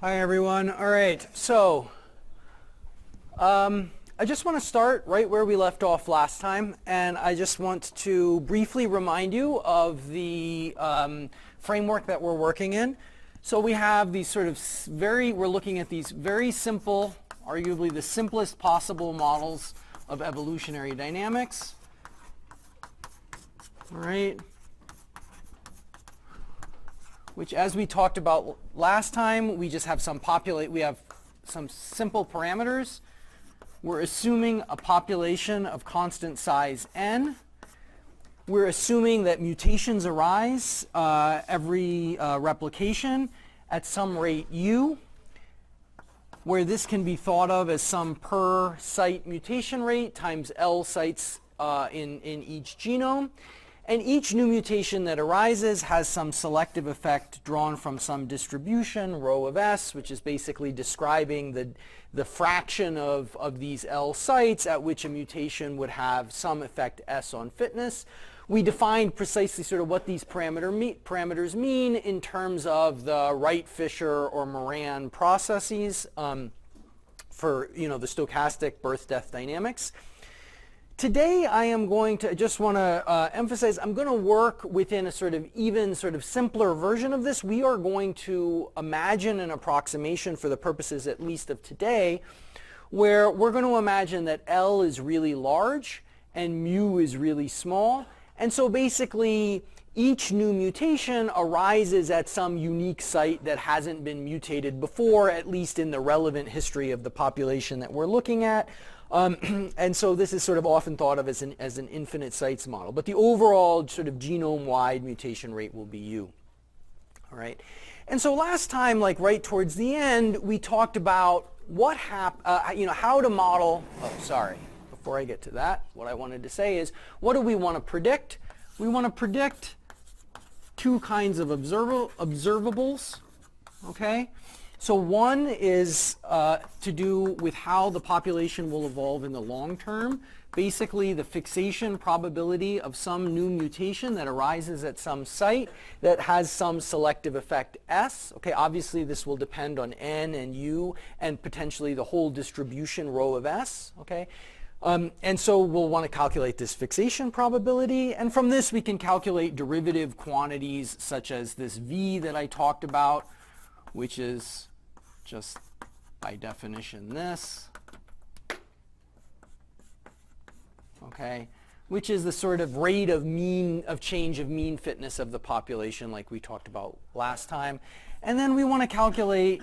Hi everyone. All right, so I just want to start right where we left off last time, and I just want to briefly remind you of the framework that we're working in. So we have these sort of we're looking at these very simple, arguably the simplest possible models of evolutionary dynamics. All right. Which, as we talked about last time, we just have we have some simple parameters. We're assuming a population of constant size n. We're assuming that mutations arise every replication at some rate u, where this can be thought of as some per site mutation rate times L sites in each genome. And each new mutation that arises has some selective effect drawn from some distribution, rho of S, which is basically describing the fraction of these L sites at which a mutation would have some effect S on fitness. We defined precisely sort of what these parameters mean in terms of the Wright-Fisher or Moran processes for the stochastic birth-death dynamics. Today I am going to just want to emphasize I'm going to work within a sort of simpler version of this. We are going to imagine an approximation for the purposes at least of today where we're going to imagine that L is really large and mu is really small. And so basically each new mutation arises at some unique site that hasn't been mutated before, at least in the relevant history of the population that we're looking at. And so this is sort of often thought of as an infinite sites model. But the overall sort of genome-wide mutation rate will be U. All right. And so last time, like right towards the end, we talked about how to model. Oh, sorry. Before I get to that, what I wanted to say is, what do we want to predict? We want to predict two kinds of observables. Okay. So one is to do with how the population will evolve in the long term. Basically, the fixation probability of some new mutation that arises at some site that has some selective effect S. Okay, obviously this will depend on N and U and potentially the whole distribution rho of S. Okay. And so we'll want to calculate this fixation probability. And from this we can calculate derivative quantities such as this V that I talked about, which is just by definition this, okay, which is the sort of rate of change of mean fitness of the population like we talked about last time. And then we want to calculate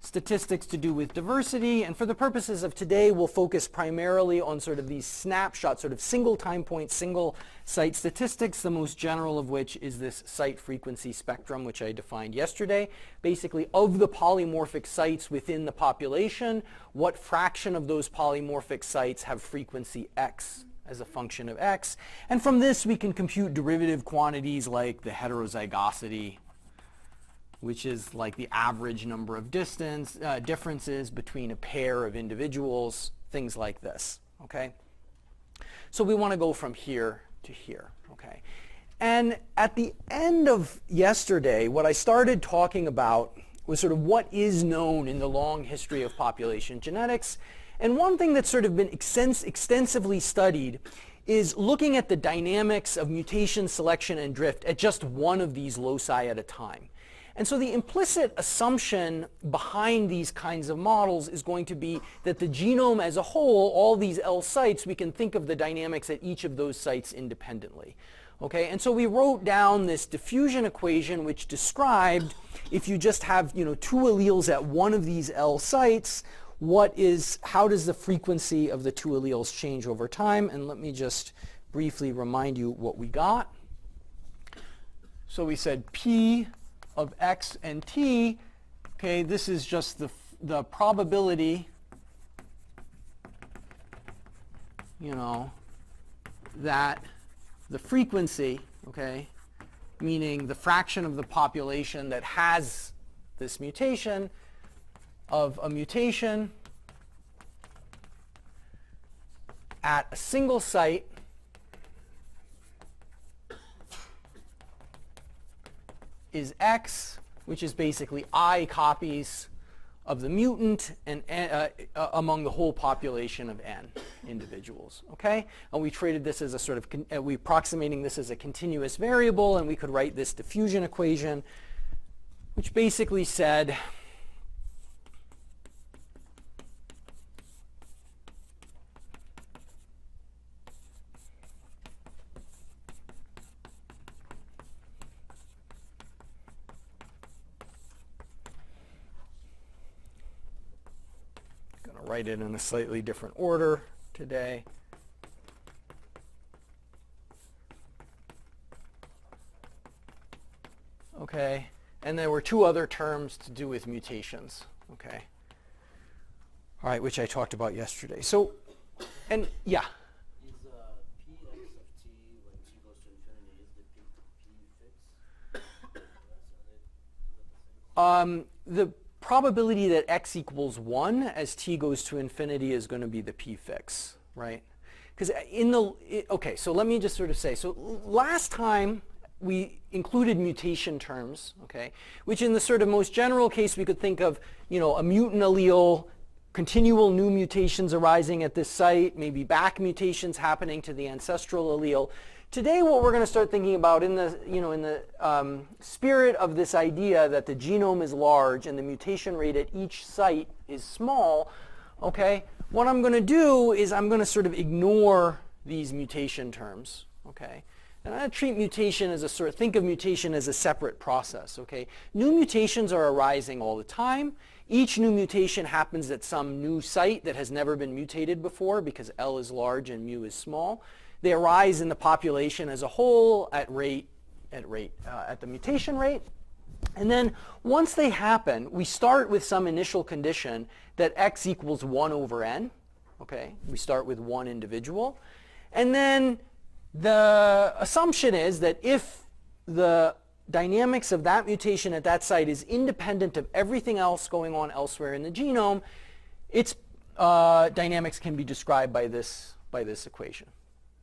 statistics to do with diversity, and for the purposes of today we'll focus primarily on sort of these snapshots, sort of single time point, single site statistics, the most general of which is this site frequency spectrum, which I defined yesterday. Basically, of the polymorphic sites within the population, what fraction of those polymorphic sites have frequency X as a function of X, and from this we can compute derivative quantities like the heterozygosity, which is like the average number of differences between a pair of individuals, things like this, okay? So we want to go from here to here, okay? And at the end of yesterday, what I started talking about was sort of what is known in the long history of population genetics. And one thing that's sort of been extensively studied is looking at the dynamics of mutation, selection, and drift at just one of these loci at a time. And so the implicit assumption behind these kinds of models is going to be that the genome as a whole, all these L sites, we can think of the dynamics at each of those sites independently. Okay, and so we wrote down this diffusion equation which described if you just have two alleles at one of these L sites, how does the frequency of the two alleles change over time? And let me just briefly remind you what we got. So we said P of X and T, okay, this is just the probability, that the frequency, okay, meaning the fraction of the population that has this mutation, of a mutation at a single site is X which is basically I copies of the mutant and among the whole population of n individuals. Okay, and we treated this as a sort of we approximating this as a continuous variable, and we could write this diffusion equation, which basically said write it in a slightly different order today. Okay, and there were two other terms to do with mutations. Okay, all right, which I talked about yesterday. So, and yeah. Is px of t when t goes to infinity, is the p fixed? The probability that x equals 1 as t goes to infinity is going to be the p fix, right? Because okay, so let me just sort of say, so last time we included mutation terms, okay, which in the sort of most general case we could think of, a mutant allele, continual new mutations arising at this site, maybe back mutations happening to the ancestral allele. Today, what we're going to start thinking about in the spirit of this idea that the genome is large and the mutation rate at each site is small, okay, what I'm going to do is I'm going to sort of ignore these mutation terms, okay. And I'm going to treat mutation as think of mutation as a separate process, okay. New mutations are arising all the time. Each new mutation happens at some new site that has never been mutated before because L is large and mu is small. They arise in the population as a whole at the mutation rate. And then once they happen, we start with some initial condition that x equals 1 over n. Okay, we start with one individual. And then the assumption is that if the dynamics of that mutation at that site is independent of everything else going on elsewhere in the genome, its dynamics can be described by this equation.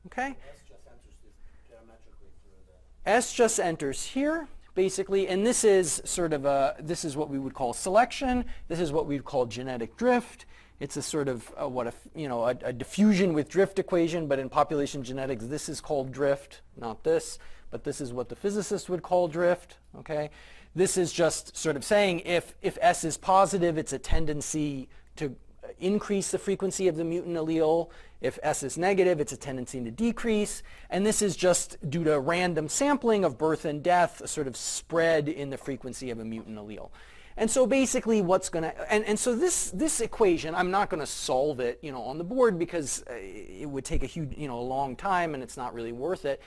Okay? S just enters this geometrically through the... S just enters here, basically, and this is sort of this is what we would call selection. This is what we would call genetic drift. It's a sort of a diffusion with drift equation, but in population genetics, this is called drift, not this, but this is what the physicist would call drift. Okay? This is just sort of saying if S is positive, it's a tendency to increase the frequency of the mutant allele. If S is negative, it's a tendency to decrease. And this is just due to random sampling of birth and death, a sort of spread in the frequency of a mutant allele. And so basically what's going to, and so this equation, I'm not going to solve it, on the board because it would take a long time and it's not really worth it.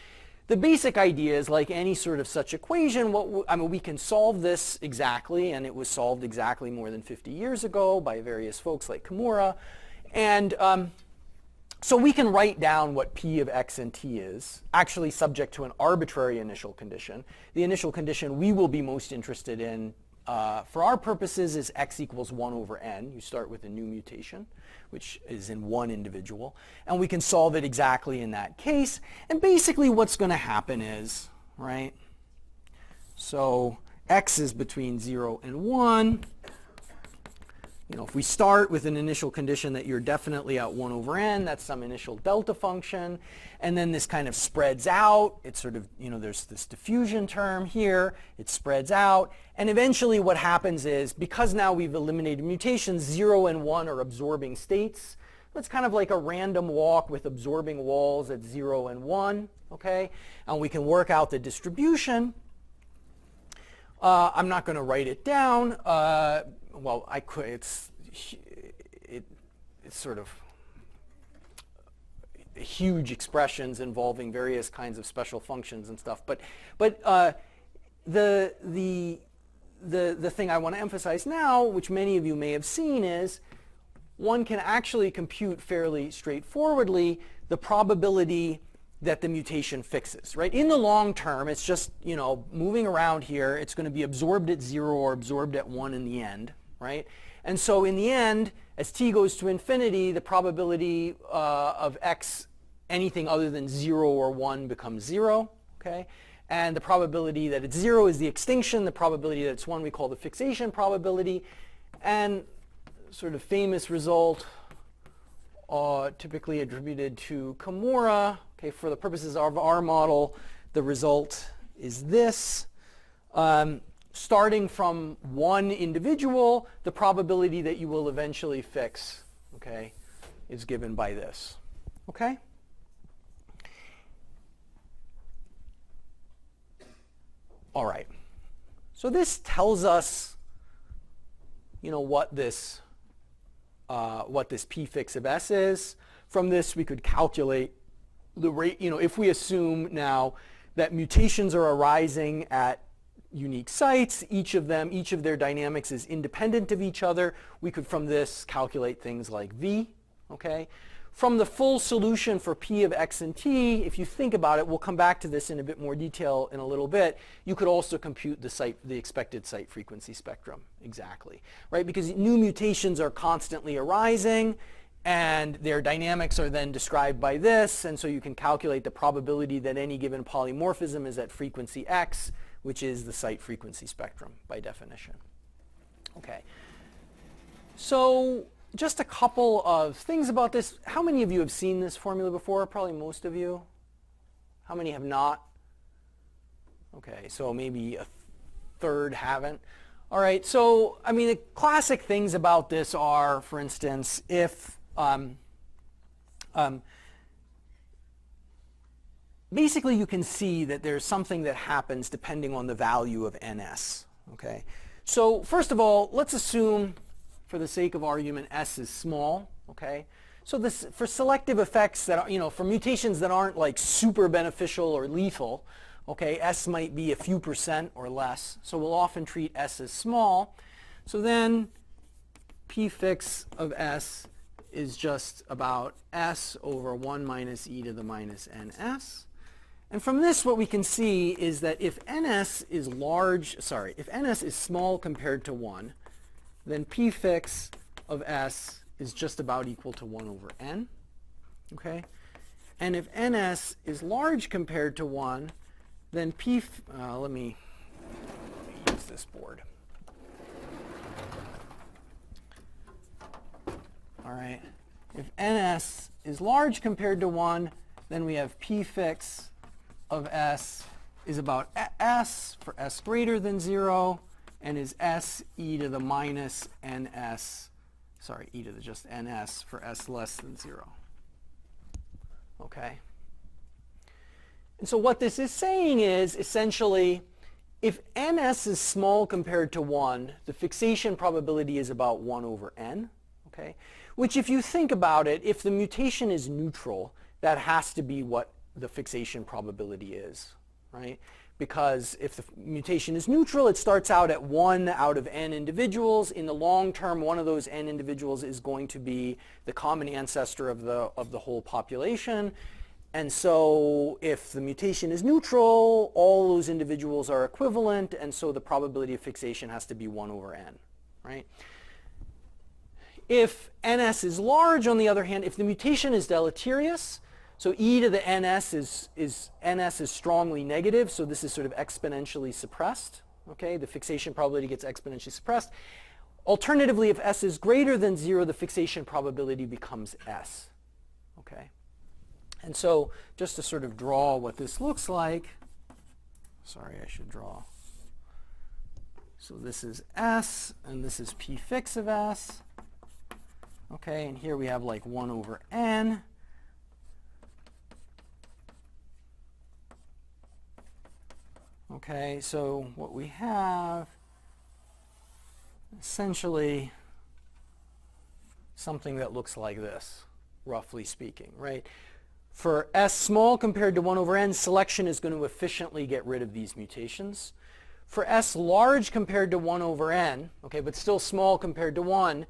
The basic idea is, like any sort of such equation, we can solve this exactly, and it was solved exactly more than 50 years ago by various folks like Kimura. And so we can write down what P of x and t is, actually subject to an arbitrary initial condition. The initial condition we will be most interested in for our purposes is x equals 1 over n. You start with a new mutation, which is in one individual. And we can solve it exactly in that case. And basically what's going to happen is, right, so x is between 0 and 1. If we start with an initial condition that you're definitely at 1 over n, that's some initial delta function. And then this kind of spreads out. It's sort of, there's this diffusion term here. It spreads out. And eventually what happens is, because now we've eliminated mutations, 0 and 1 are absorbing states. It's kind of like a random walk with absorbing walls at 0 and 1. Okay? And we can work out the distribution. I'm not going to write it down. Well, I could. It's sort of huge expressions involving various kinds of special functions and stuff. But the thing I want to emphasize now, which many of you may have seen, is one can actually compute fairly straightforwardly the probability that the mutation fixes, right? In the long term, it's just, moving around here. It's going to be absorbed at 0 or absorbed at 1 in the end, right? And so in the end, as t goes to infinity, the probability of x, anything other than 0 or 1 becomes 0, okay? And the probability that it's 0 is the extinction. The probability that it's 1 we call the fixation probability. And sort of famous result, typically attributed to Kimura. Okay, for the purposes of our model, the result is this. Starting from one individual, the probability that you will eventually fix, okay, is given by this. Okay? All right. So this tells us, what this p fix of s is. From this, we could calculate the rate. If we assume now that mutations are arising at unique sites, each of their dynamics is independent of each other, we could from this calculate things like v. Okay. From the full solution for p of x and t, if you think about it, we'll come back to this in a bit more detail in a little bit, you could also compute the expected site frequency spectrum exactly, right? Because new mutations are constantly arising, and their dynamics are then described by this, and so you can calculate the probability that any given polymorphism is at frequency x, which is the site frequency spectrum by definition. Okay. So just a couple of things about this. How many of you have seen this formula before? Probably most of you. How many have not? Okay, so maybe a third haven't. All right, so the classic things about this are, for instance, if basically you can see that there's something that happens depending on the value of ns. Okay, so first of all, let's assume, for the sake of argument, s is small. Okay, so this for selective effects that are, for mutations that aren't like super beneficial or lethal, okay, s might be a few percent or less. So we'll often treat s as small. So then p fix of s is just about s over 1 minus e to the minus ns. And from this, what we can see is that if ns is small compared to 1, then p fix of s is just about equal to 1 over n. Okay? And if ns is large compared to 1, then let me use this board. All right. If ns is large compared to 1, then we have p fix of s is about s for s greater than 0, and is s e to the minus ns, e to the just ns for s less than 0. Okay? And so what this is saying is, essentially, if ns is small compared to 1, the fixation probability is about 1 over n. Okay? Which, if you think about it, if the mutation is neutral, that has to be what the fixation probability is, right? Because if the mutation is neutral, it starts out at 1 out of n individuals. In the long term, one of those n individuals is going to be the common ancestor of the whole population. And so if the mutation is neutral, all those individuals are equivalent, and so the probability of fixation has to be 1 over n, right? If ns is large, on the other hand, if the mutation is deleterious, so e to the ns is strongly negative, so this is sort of exponentially suppressed. Okay, the fixation probability gets exponentially suppressed. Alternatively, if s is greater than 0, the fixation probability becomes s. Okay, and so just to sort of draw what this looks like, sorry, I should draw. So this is s, and this is p fix of s. Okay, and here we have like 1 over n. Okay, so what we have, essentially something that looks like this, roughly speaking, right? For s small compared to 1 over n, selection is going to efficiently get rid of these mutations. For s large compared to 1 over n, okay, but still small compared to 1,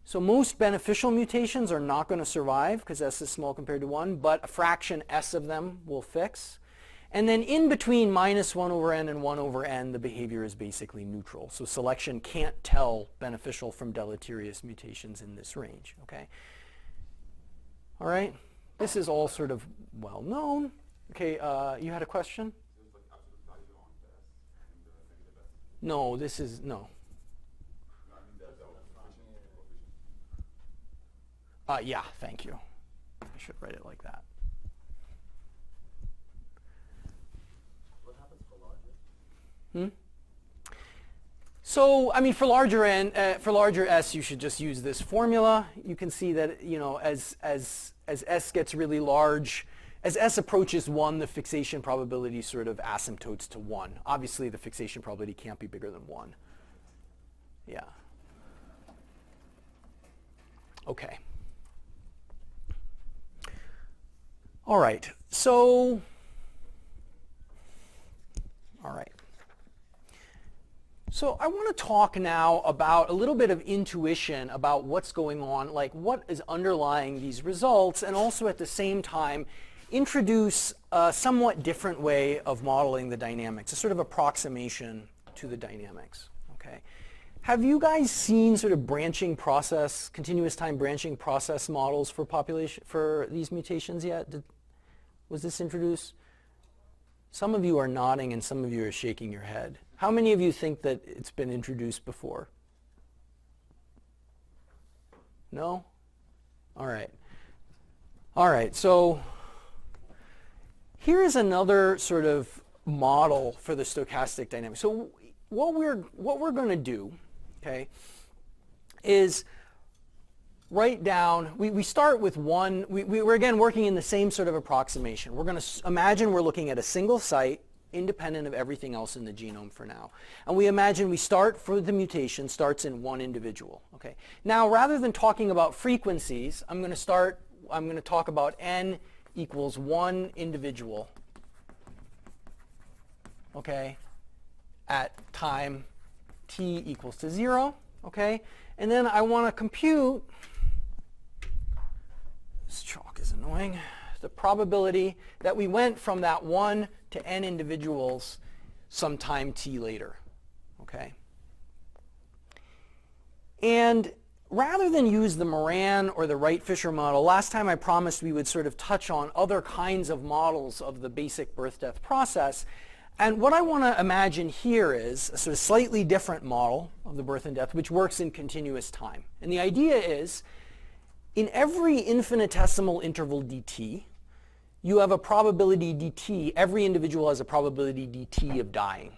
so most beneficial mutations are not going to survive because s is small compared to 1, but a fraction s of them will fix. And then in between minus 1 over n and 1 over n, the behavior is basically neutral. So selection can't tell beneficial from deleterious mutations in this range. Okay. All right. This is all sort of well known. Okay. You had a question? Seems like absolute No, this is, no. Yeah, thank you. I should write it like that. What happens for larger? So, I mean, for larger for larger s, you should just use this formula. You can see that, you know, as s gets really large, as s approaches 1, the fixation probability sort of asymptotes to 1. Obviously, the fixation probability can't be bigger than 1. Yeah. Okay. All right. So, all right. So I want to talk now about a little bit of intuition about what's going on, like what is underlying these results, and also at the same time introduce a somewhat different way of modeling the dynamics, a sort of approximation to the dynamics. Okay. Have you guys seen sort of branching process, continuous time branching process models for population for these mutations yet? Was this introduced? Some of you are nodding and some of you are shaking your head. How many of you think that it's been introduced before? No? All right. All right, so here is another sort of model for the stochastic dynamic. So what we're going to do, okay, is write down, we start with one, we're again working in the same sort of approximation. We're going to imagine we're looking at a single site independent of everything else in the genome for now. And we imagine we start for the mutation starts in one individual. Okay. Now rather than talking about frequencies, I'm going to talk about n equals one individual. Okay. At time t equals to 0. Okay. And then I want to compute, this chalk is annoying, the probability that we went from that 1 to n individuals some time t later. Okay? And rather than use the Moran or the Wright-Fisher model, last time I promised we would sort of touch on other kinds of models of the basic birth-death process. And what I want to imagine here is a sort of slightly different model of the birth and death, which works in continuous time. And the idea is, in every infinitesimal interval dt, you have a probability dt, every individual has a probability dt of dying.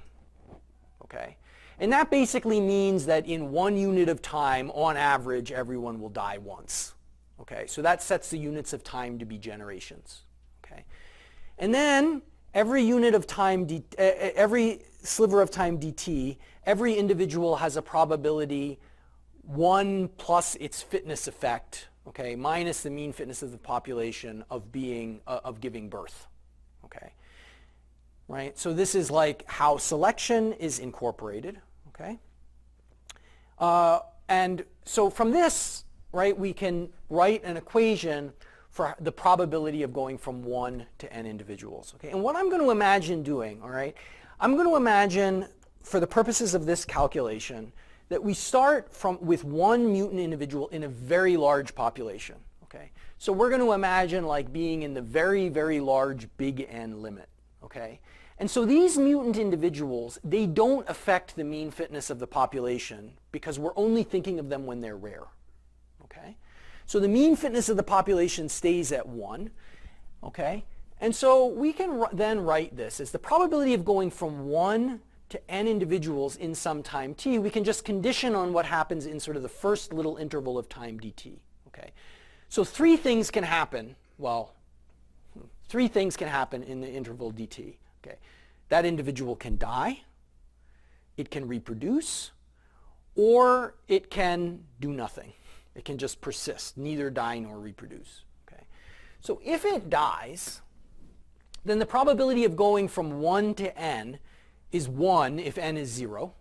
Okay? And that basically means that in 1 unit of time, on average, everyone will die once. Okay? So that sets the units of time to be generations. Okay? And then every unit of time, every sliver of time dt, every individual has a probability 1 plus its fitness effect, okay, minus the mean fitness of the population of giving birth. Okay? Right? So this is like how selection is incorporated. Okay? And so from this, right, we can write an equation for the probability of going from 1 to n individuals. Okay? And what I'm going to imagine doing, all right, I'm going to imagine, for the purposes of this calculation, that we start with one mutant individual in a very large population. Okay? So we're going to imagine like being in the very, very large big N limit. Okay? And so these mutant individuals, they don't affect the mean fitness of the population because we're only thinking of them when they're rare. Okay? So the mean fitness of the population stays at 1. Okay? And so we can then write this as the probability of going from 1 to n individuals in some time t. We can just condition on what happens in sort of the first little interval of time dt. Okay? So 3 things can happen. Well, 3 things can happen in the interval dt. Okay? That individual can die, it can reproduce, or it can do nothing. It can just persist, neither die nor reproduce. Okay? So if it dies, then the probability of going from 1 to n is 1 if n is 0,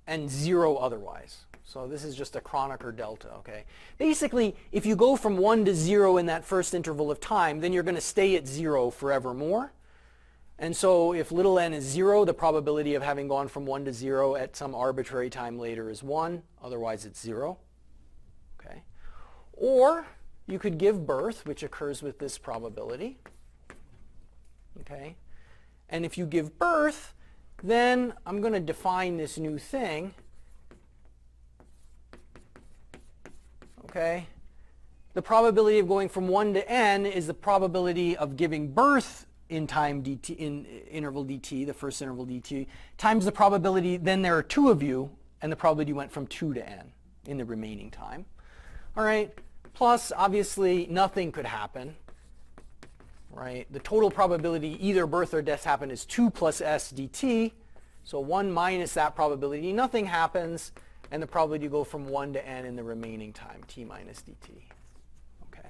and 0 otherwise. So this is just a Kronecker delta. Okay? Basically, if you go from 1 to 0 in that first interval of time, then you're going to stay at 0 forevermore. And so if little n is 0, the probability of having gone from 1 to 0 at some arbitrary time later is 1. Otherwise, it's 0. Okay? Or you could give birth, which occurs with this probability. Okay? And if you give birth, then I'm going to define this new thing. Okay? The probability of going from 1 to n is the probability of giving birth in time dt, in interval dt, the first interval dt, times the probability, then there are 2 of you, and the probability went from 2 to n in the remaining time. All right? Plus, obviously, nothing could happen. Right? The total probability either birth or death happen is 2 plus s dt. So 1 minus that probability, nothing happens, and the probability to go from 1 to n in the remaining time, t minus dt. Okay.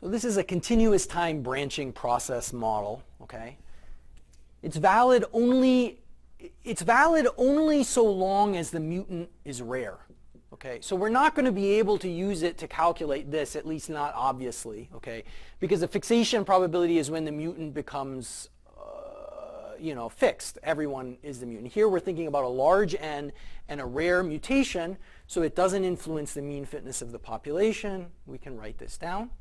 So this is a continuous time branching process model. Okay. It's valid only so long as the mutant is rare. Okay, so we're not going to be able to use it to calculate this, at least not obviously, okay, because the fixation probability is when the mutant becomes, fixed. Everyone is the mutant. Here we're thinking about a large N and a rare mutation, so it doesn't influence the mean fitness of the population. We can write this down.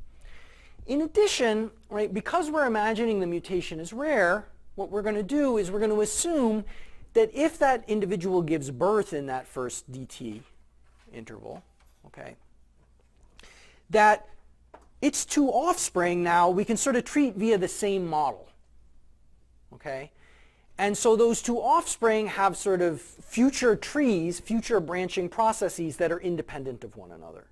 In addition, right, because we're imagining the mutation is rare, what we're going to do is we're going to assume that if that individual gives birth in that first dt interval, okay, that its 2 offspring now we can sort of treat via the same model. Okay? And so those 2 offspring have sort of future trees, future branching processes that are independent of one another.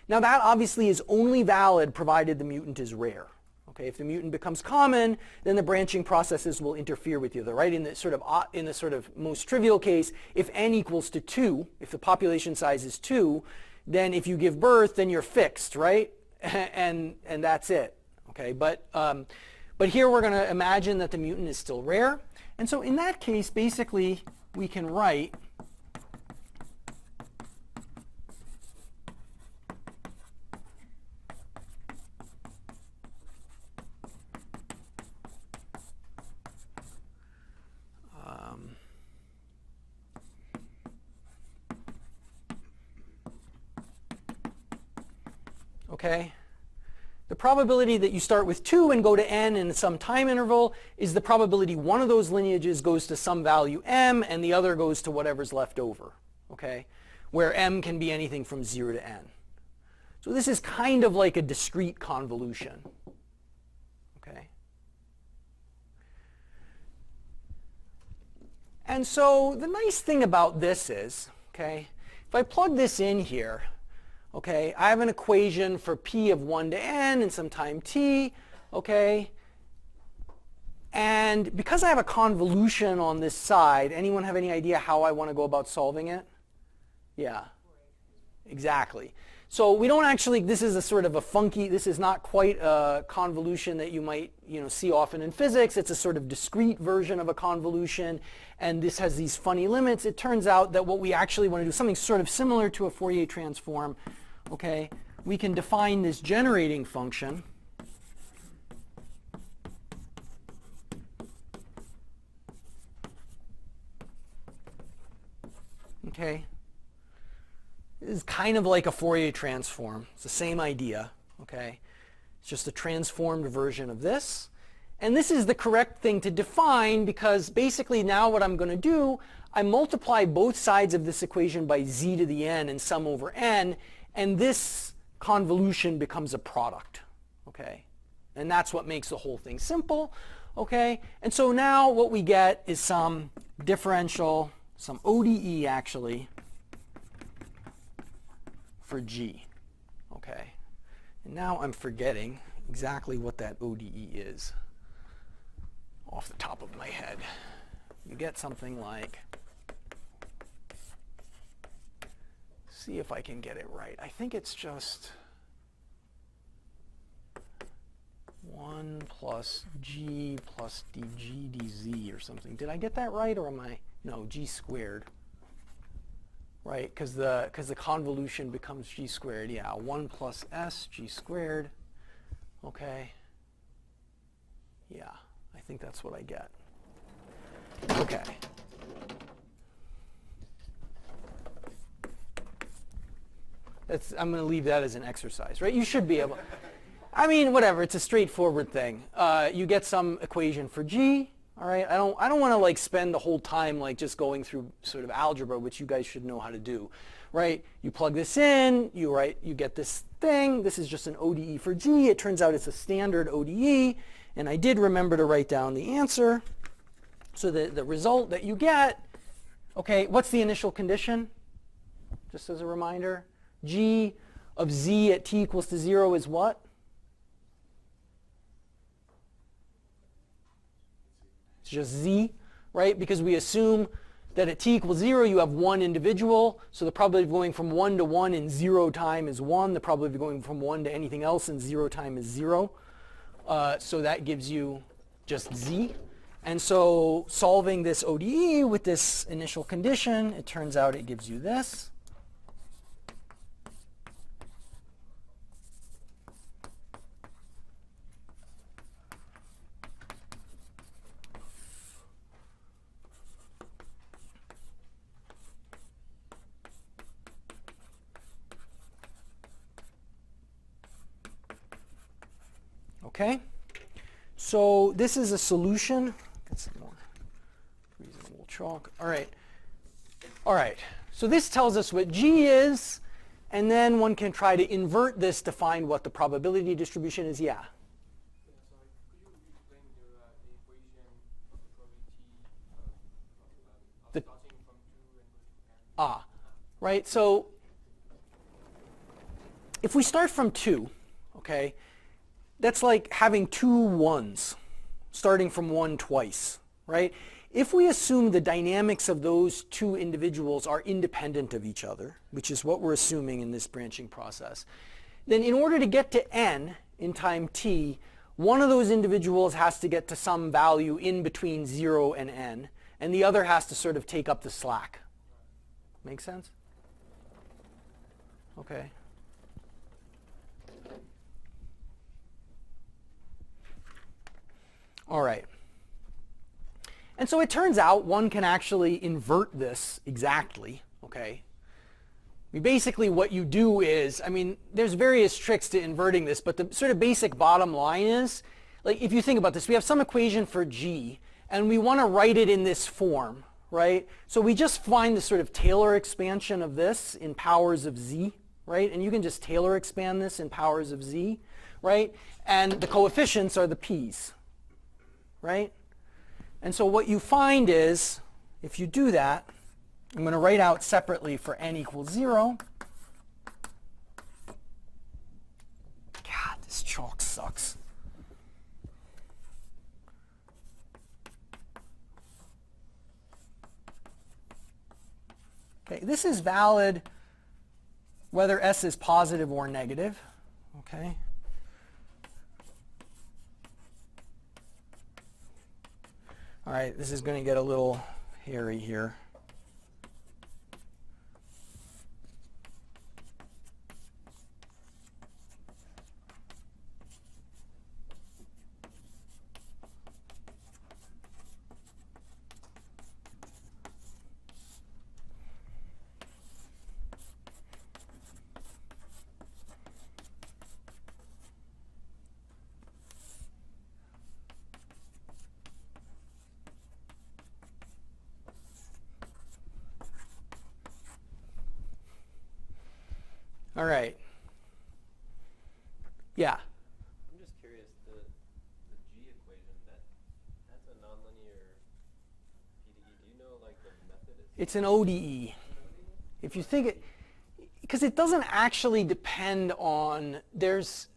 Now that obviously is only valid provided the mutant is rare. Okay, if the mutant becomes common, then the branching processes will interfere with each other, right? In the sort of most trivial case, if n equals to 2, if the population size is 2, then if you give birth, then you're fixed, right? and that's it. Okay, but here we're going to imagine that the mutant is still rare, and so in that case, basically, we can write okay, the probability that you start with 2 and go to n in some time interval is the probability one of those lineages goes to some value m and the other goes to whatever's left over, okay, where m can be anything from 0 to n. So this is kind of like a discrete convolution. Okay. And so the nice thing about this is, okay, if I plug this in here, okay, I have an equation for p of 1 to n in some time t, okay, and because I have a convolution on this side, anyone have any idea how I want to go about solving it? Yeah, exactly. So we don't actually, this is a sort of a funky, this is not quite a convolution that you might, see often in physics. It's a sort of discrete version of a convolution, and this has these funny limits. It turns out that what we actually want to do is something sort of similar to a Fourier transform. Okay, we can define this generating function. Okay, this is kind of like a Fourier transform. It's the same idea. Okay, it's just a transformed version of this. And this is the correct thing to define because basically now what I'm going to do, I multiply both sides of this equation by z to the n and sum over n, and this convolution becomes a product. Okay, and that's what makes the whole thing simple. Okay, and so now what we get is some differential, some ODE actually, for g. Okay, and now I'm forgetting exactly what that ODE is off the top of my head. You get something like, see if I can get it right. I think it's just 1 plus g plus dg dz or something. Did I get that right, or am I? No, g squared. Right, because the convolution becomes g squared. Yeah, 1 plus s g squared. Okay. Yeah, I think that's what I get. Okay. I'm going to leave that as an exercise, right? You should be able. I mean, whatever. It's a straightforward thing. You get some equation for G. All right. I don't want to like spend the whole time like just going through sort of algebra, which you guys should know how to do, right? You plug this in. You get this thing. This is just an ODE for G. It turns out it's a standard ODE, and I did remember to write down the answer. So the result that you get, okay, what's the initial condition? Just as a reminder, G of Z at t equals to 0 is what? It's just Z, right? Because we assume that at t equals 0, you have one individual. So the probability of going from 1 to 1 in 0 time is 1. The probability of going from 1 to anything else in 0 time is 0. So that gives you just Z. And so solving this ODE with this initial condition, it turns out it gives you this. Okay, so this is a solution. Get some more reasonable chalk. All right. So this tells us what G is, and then one can try to invert this to find what the probability distribution is. Yeah. Sorry, could you explain the equation of the probability of starting from 2 and going to n? Right. So if we start from 2, okay, that's like having 2 1s, starting from 1 twice, right? If we assume the dynamics of those 2 individuals are independent of each other, which is what we're assuming in this branching process, then in order to get to n in time t, one of those individuals has to get to some value in between 0 and n, and the other has to sort of take up the slack. Make sense? Okay. All right. And so it turns out one can actually invert this exactly, okay? Basically what you do is, I mean, there's various tricks to inverting this, but the sort of basic bottom line is, like if you think about this, we have some equation for G, and we want to write it in this form, right? So we just find the sort of Taylor expansion of this in powers of Z, right? And you can just Taylor expand this in powers of Z, right? And the coefficients are the P's. Right? And so what you find is, if you do that, I'm going to write out separately for n equals 0. God, this chalk sucks. Okay, this is valid whether s is positive or negative. Okay. All right, this is going to get a little hairy here. All right. Yeah. I'm just curious, the G equation, that's a nonlinear PDE. Do you know like the method? It's an ODE. If you think it, because it doesn't actually depend on, there's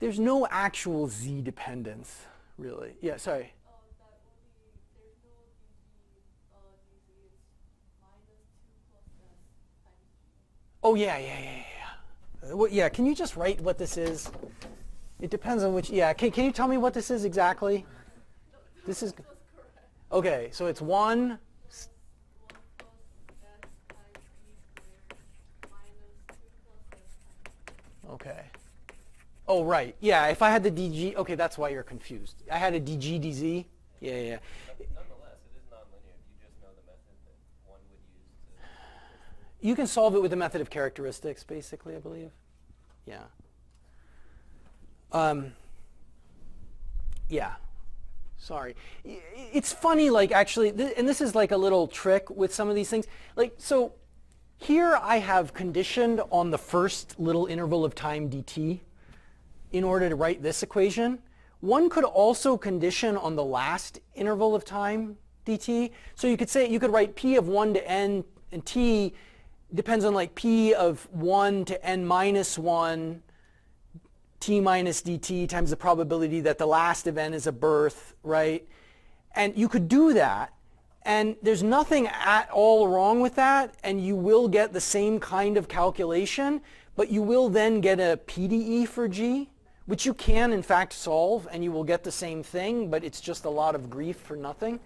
no actual Z dependence, really. Yeah, sorry. There's no DZ, it's minus 2 plus s times G. Oh, yeah. Well, yeah, can you just write what this is? It depends on which, yeah. Can you tell me what this is exactly? This is, That's correct. okay, so it's 1. 1 plus s times G squared minus 2 plus s times G. Okay. Oh, right. Yeah, if I had the DG, okay, that's why you're confused. I had a DG, DZ. Yeah. Nonetheless, it is nonlinear. Do you just know the method that one would use to... You can solve it with the method of characteristics, basically, I believe. Yeah. Yeah. Sorry. It's funny, like actually, and this is like a little trick with some of these things. Like, so here I have conditioned on the first little interval of time dt in order to write this equation. One could also condition on the last interval of time dt. So you could say, you could write p of 1 to n, and t depends on like p of 1 to n minus 1 t minus dt times the probability that the last event is a birth, right? And you could do that, and there's nothing at all wrong with that, and you will get the same kind of calculation, but you will then get a PDE for g, which you can in fact solve, and you will get the same thing, but it's just a lot of grief for nothing.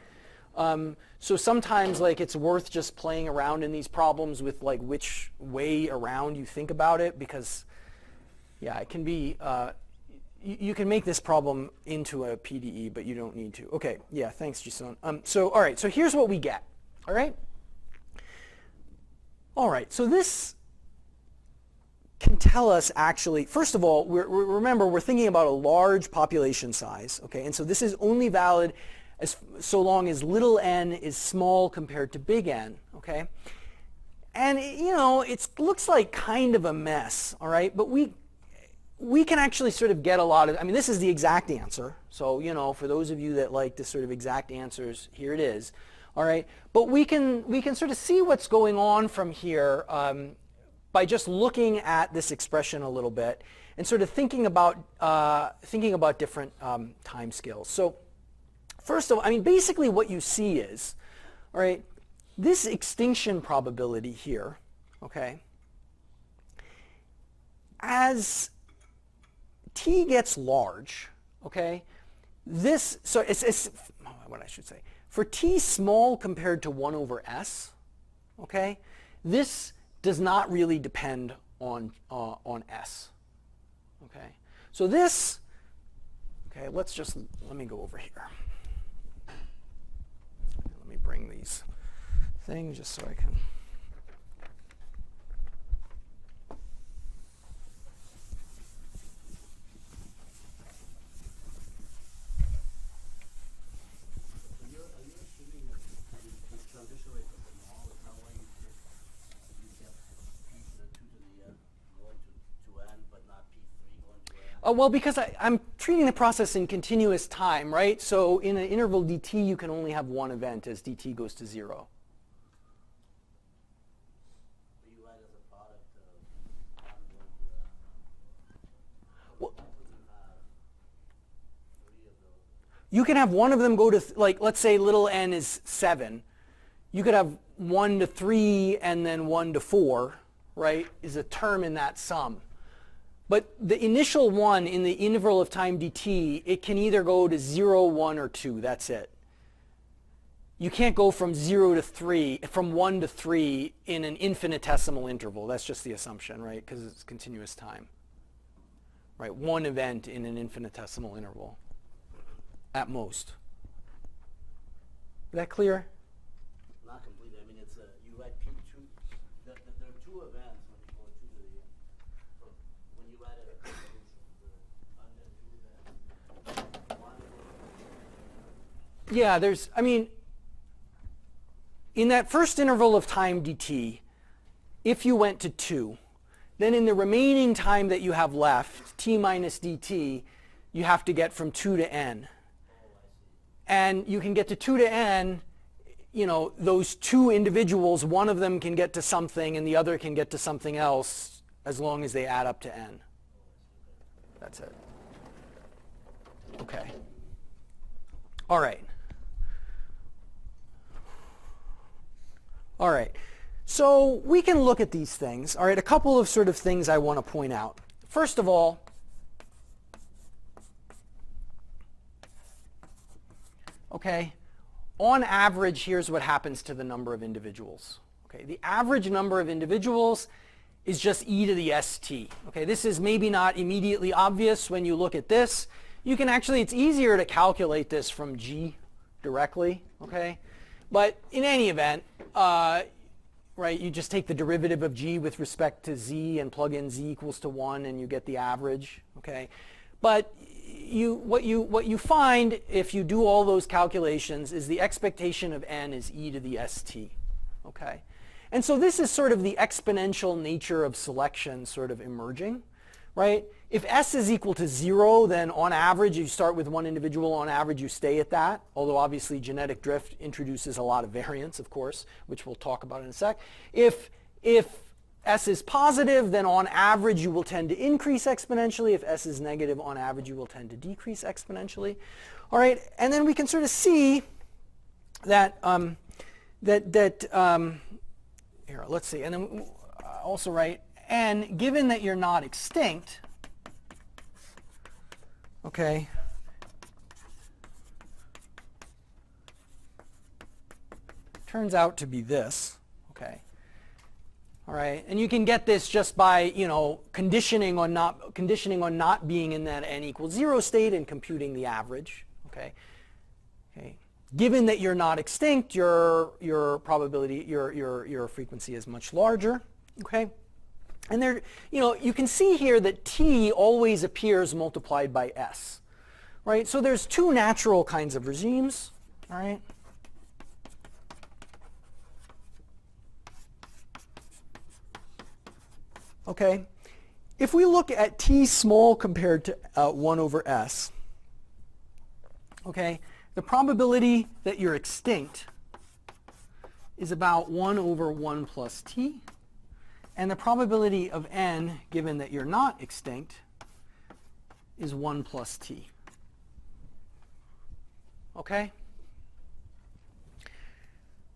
So sometimes like it's worth just playing around in these problems with like which way around you think about it, because yeah, it can be, you can make this problem into a PDE, but you don't need to. Okay, yeah, thanks, Jason. So, all right, so here's what we get, all right? All right, so this can tell us actually, first of all, remember, we're thinking about a large population size, okay? And so this is only valid so long as little n is small compared to big N, okay? And, you know, it looks like kind of a mess, all right? But we can actually sort of get a lot of, I mean, this is the exact answer. So, you know, for those of you that like the sort of exact answers, here it is. All right. But we can sort of see what's going on from here by just looking at this expression a little bit and sort of thinking about different time scales. So first of all, I mean, basically what you see is, all right, this extinction probability here, okay, as t gets large, okay, so it's what I should say, for t small compared to 1 over s, okay, this does not really depend on s, okay. So this, okay, let me go over here. Let me bring these things just so I can. Well, because I'm treating the process in continuous time, right? So in an interval dt, you can only have one event as dt goes to 0. You write as a product of Well, you can have one of them go to, like, let's say little n is 7. You could have 1 to 3 and then 1 to 4, right, is a term in that sum. But the initial one in the interval of time dt, it can either go to 0, 1, or 2. That's it. You can't go from 0 to 3, from 1 to 3 in an infinitesimal interval. That's just the assumption, right? Because it's continuous time. Right? One event in an infinitesimal interval, at most. Is that clear? not completely. I mean, it's you write P2. There are two events when you go to the so when you write a solution, under two events. One Yeah, I mean, in that first interval of time dt, if you went to 2, then in the remaining time that you have left, t minus dt, you have to get from 2 to n. And you can get to 2 to n, you know, those two individuals, one of them can get to something and the other can get to something else as long as they add up to n. That's it. Okay. All right. All right. So we can look at these things. All right, a couple of sort of things I want to point out. First of all, okay, on average, here's what happens to the number of individuals. Okay, the average number of individuals is just e to the st. Okay, this is maybe not immediately obvious when you look at this. You can actually, it's easier to calculate this from g directly. Okay, but in any event, right, you just take the derivative of g with respect to z and plug in z equals to 1 and you get the average. Okay, But what you find if you do all those calculations is the expectation of n is e to the st. Okay? And so this is sort of the exponential nature of selection sort of emerging, right? If s is equal to 0, then on average you start with one individual, on average you stay at that, although obviously genetic drift introduces a lot of variance, of course, which we'll talk about in a sec. If s is positive, then on average you will tend to increase exponentially. If s is negative, on average you will tend to decrease exponentially. All right, and then we can sort of see that, here, let's see, and then also write n, given that you're not extinct, okay, turns out to be this, okay. All right, and you can get this just by, conditioning on not being in that n equals 0 state and computing the average, okay. Okay. Given that you're not extinct, your probability, your frequency is much larger, okay. And there, you can see here that t always appears multiplied by s, right? So there's two natural kinds of regimes, all right. Okay, if we look at t small compared to 1 over s, okay, the probability that you're extinct is about 1 over 1 plus t, and the probability of n, given that you're not extinct, is 1 plus t. Okay?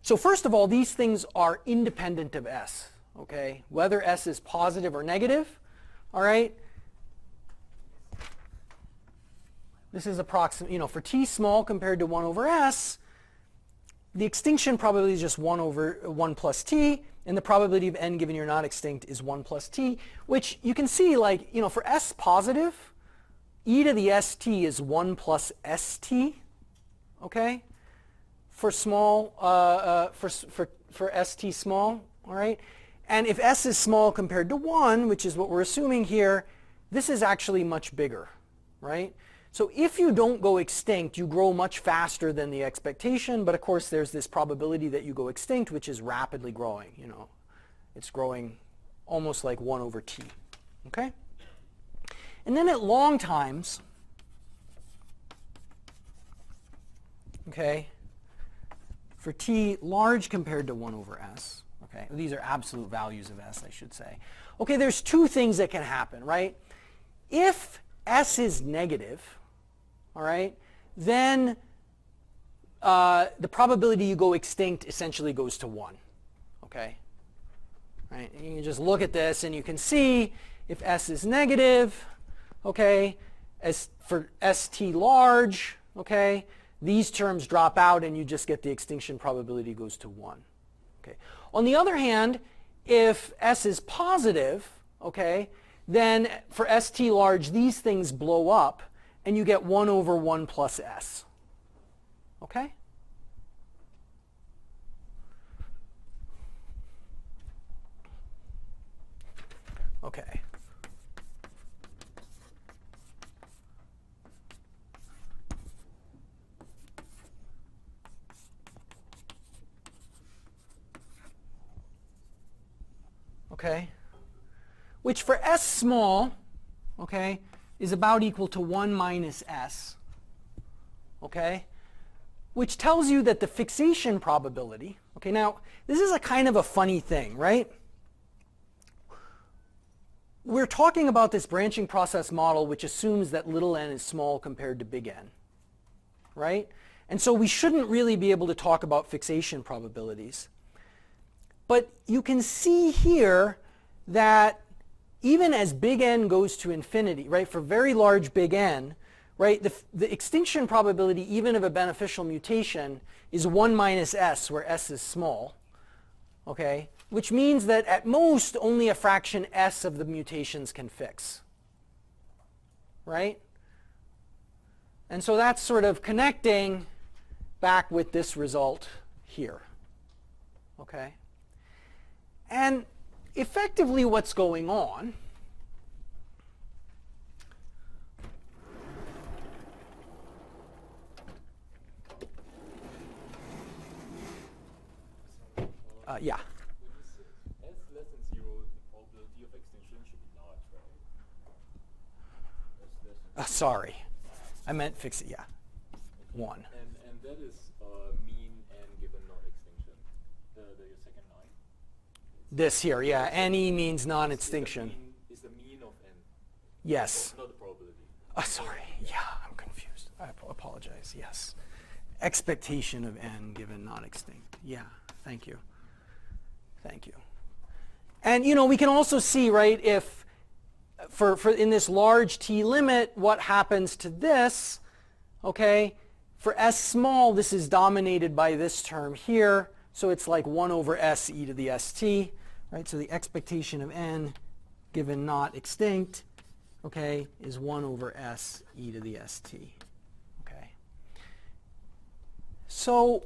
So first of all, these things are independent of s. Okay, whether s is positive or negative, all right. This is approximate, for t small compared to 1 over s, the extinction probability is just 1 over 1 plus t, and the probability of n given you're not extinct is 1 plus t, which you can see, like, for s positive, e to the st is 1 plus st, okay, for small, for st small, all right. And if s is small compared to 1, which is what we're assuming here, this is actually much bigger, right? So if you don't go extinct, you grow much faster than the expectation, but of course there's this probability that you go extinct, which is rapidly growing, It's growing almost like 1 over t, okay? And then at long times, okay, for t large compared to 1 over s, okay, these are absolute values of s, I should say. Okay, there's two things that can happen, right? If s is negative, all right, then the probability you go extinct essentially goes to 1, okay? Right? And you can just look at this and you can see if s is negative, okay, as for st large, okay, these terms drop out and you just get the extinction probability goes to 1. Okay. On the other hand, if s is positive, okay, then for st large, these things blow up and you get 1 over 1 plus s. Okay? Okay. Okay, which for s small, okay, is about equal to 1 minus s, okay, which tells you that the fixation probability, okay, now this is a kind of a funny thing, right? We're talking about this branching process model which assumes that little n is small compared to big N, right? And so we shouldn't really be able to talk about fixation probabilities. But you can see here that even as big N goes to infinity, right, for very large big N, right, the extinction probability even of a beneficial mutation is 1 minus s, where s is small, okay, which means that at most only a fraction s of the mutations can fix, right? And so that's sort of connecting back with this result here, okay? And effectively what's going on, Yeah. When you say s less than 0, the probability of extinction should be large, right? S less than Sorry. I meant fix it, yeah. 1. And that is mean n given not extinction. The second line. This here, yeah. NE means non-extinction. Is the mean of n, Yes. not the probability. Sorry. Yeah, I'm confused. I apologize. Yes. Expectation of n given not extinct. Yeah. Thank you. Thank you. And we can also see, right, if for in this large T limit, what happens to this, okay? For S small, this is dominated by this term here. So it's like 1 over S e to the st, right? So the expectation of n given not extinct, okay, is 1 over S e to the st, okay? So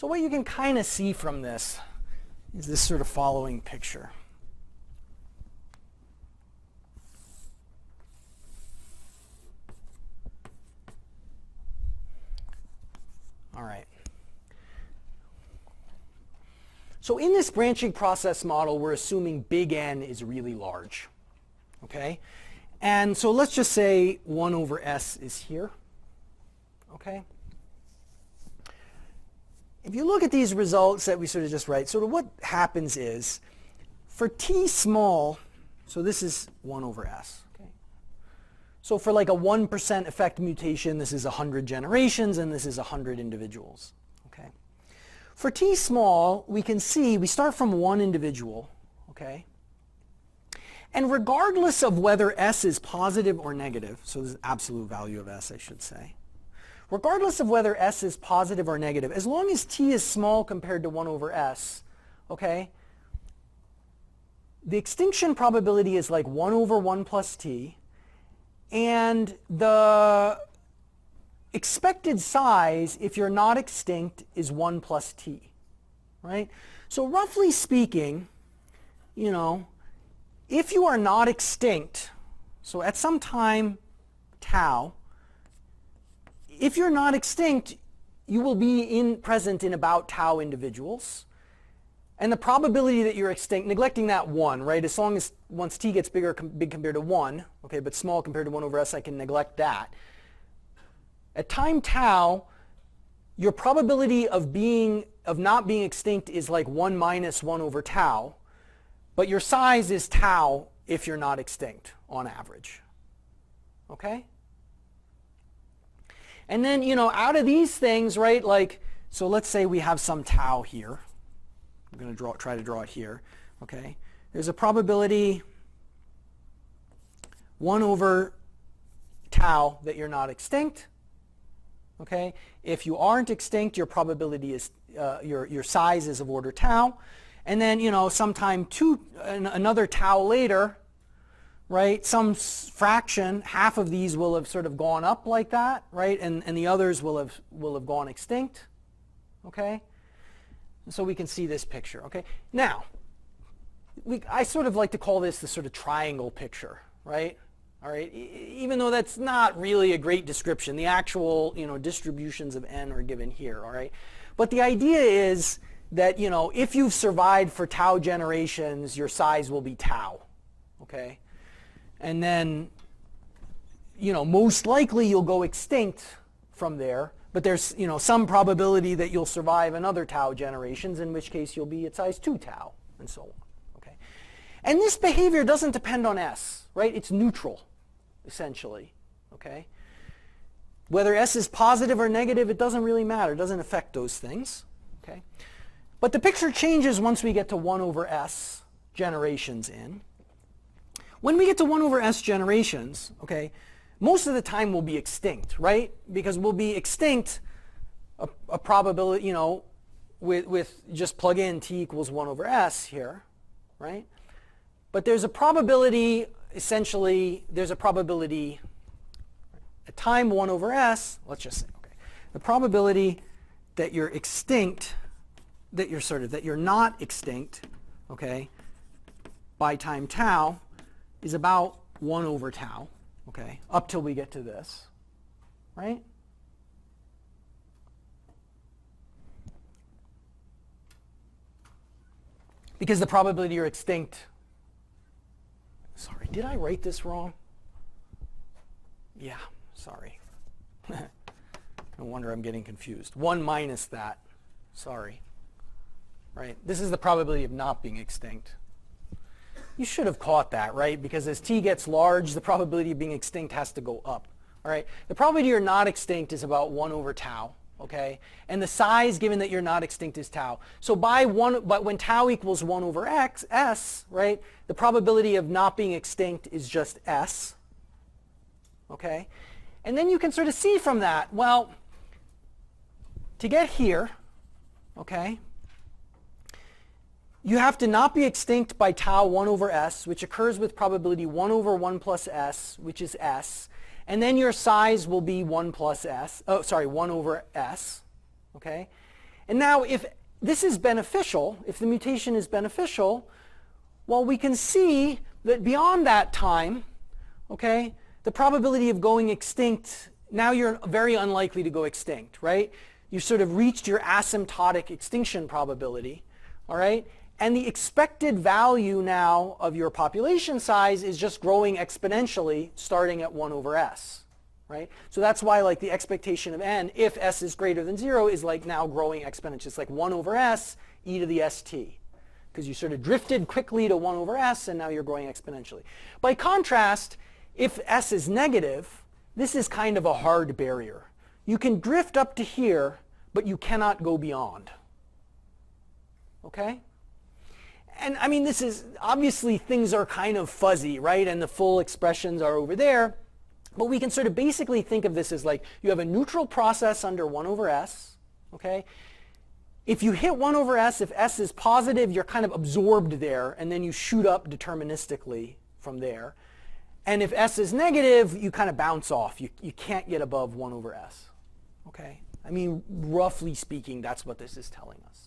what you can kind of see from this is this sort of following picture. All right. So in this branching process model, we're assuming big N is really large. Okay? And so let's just say 1 over S is here. Okay? If you look at these results that we sort of just write, sort of what happens is, for T small, so this is 1 over S. Okay? So for like a 1% effect mutation, this is 100 generations, and this is 100 individuals. Okay? For T small, we can see we start from one individual. Okay? And regardless of whether S is positive or negative, so this is absolute value of S, I should say, regardless of whether S is positive or negative, as long as T is small compared to 1 over S, okay, the extinction probability is like 1 over 1 plus T, and the expected size, if you're not extinct, is 1 plus T, right? So roughly speaking, if you are not extinct, so at some time tau, if you're not extinct, you will be present in about tau individuals. And the probability that you're extinct, neglecting that 1, right? As long as once T gets big compared to 1, okay, but small compared to 1 over S, I can neglect that. At time tau, your probability of not being extinct is like 1 minus 1 over tau, but your size is tau if you're not extinct on average. Okay? And then, out of these things, right, like, so let's say we have some tau here. I'm going to try to draw it here. Okay? There's a probability 1 over tau that you're not extinct. Okay? If you aren't extinct, your probability is, your size is of order tau. And then, sometime another tau later, right, some fraction, half of these will have sort of gone up like that, right, and the others will have gone extinct, okay? So we can see this picture, okay? Now, I sort of like to call this the sort of triangle picture, right? All right, even though that's not really a great description, the actual, distributions of n are given here, all right? But the idea is that, if you've survived for tau generations, your size will be tau, okay? And then, most likely you'll go extinct from there, but there's, some probability that you'll survive another tau generations, in which case you'll be at size 2 tau, and so on, okay? And this behavior doesn't depend on S, right? It's neutral, essentially, okay? Whether S is positive or negative, it doesn't really matter. It doesn't affect those things, okay? But the picture changes once we get to 1 over S generations in. When we get to 1 over S generations, okay, most of the time we'll be extinct, right? Because we'll be extinct a probability, with just plug in T equals 1 over S here, right? But there's a probability, essentially, there's a probability at time 1 over S, let's just say, okay, the probability that you're extinct, that you're not extinct, okay, by time tau is about 1 over tau, okay, up till we get to this, right? Because the probability you're extinct, sorry, did I write this wrong? Yeah, sorry. No wonder I'm getting confused. 1 minus that, sorry. Right? This is the probability of not being extinct. You should have caught that, right? Because as t gets large, the probability of being extinct has to go up. All right? The probability you're not extinct is about 1 over tau. Okay? And the size given that you're not extinct is tau. So but when tau equals 1 over s, right, the probability of not being extinct is just s. Okay? And then you can sort of see from that, well, to get here, okay, you have to not be extinct by tau 1 over s, which occurs with probability 1 over 1 plus s, which is s. And then your size will be 1 plus s, 1 over s, okay? And now if this is beneficial, if the mutation is beneficial, well, we can see that beyond that time, okay, the probability of going extinct, now you're very unlikely to go extinct, right? You've sort of reached your asymptotic extinction probability, all right? And the expected value now of your population size is just growing exponentially starting at 1 over s, right? So that's why like the expectation of n, if s is greater than 0, is like now growing exponentially. It's like 1 over s e to the st. Because you sort of drifted quickly to 1 over s and now you're growing exponentially. By contrast, if s is negative, this is kind of a hard barrier. You can drift up to here, but you cannot go beyond. Okay? And I mean, this is, obviously things are kind of fuzzy, right? And the full expressions are over there. But we can sort of basically think of this as like, you have a neutral process under 1 over s, okay? If you hit 1 over s, if s is positive, you're kind of absorbed there, and then you shoot up deterministically from there. And if s is negative, you kind of bounce off. You can't get above 1 over s, okay? I mean, roughly speaking, that's what this is telling us.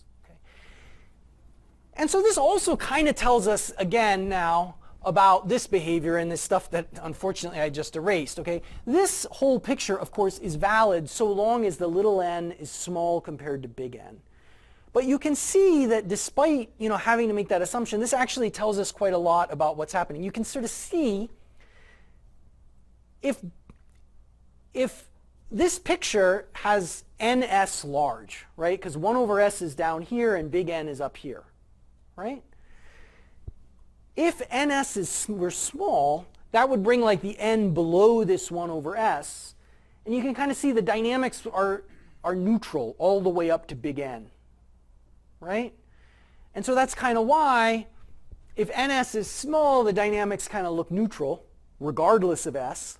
And so this also kind of tells us, again now, about this behavior and this stuff that unfortunately I just erased. Okay? This whole picture, of course, is valid so long as the little n is small compared to big N. But you can see that despite having to make that assumption, this actually tells us quite a lot about what's happening. You can sort of see if this picture has ns large, right? Because 1 over s is down here and big N is up here. Right? If ns were small, that would bring like the n below this 1 over s. And you can kind of see the dynamics are neutral all the way up to big N. Right? And so that's kind of why if ns is small, the dynamics kind of look neutral, regardless of s.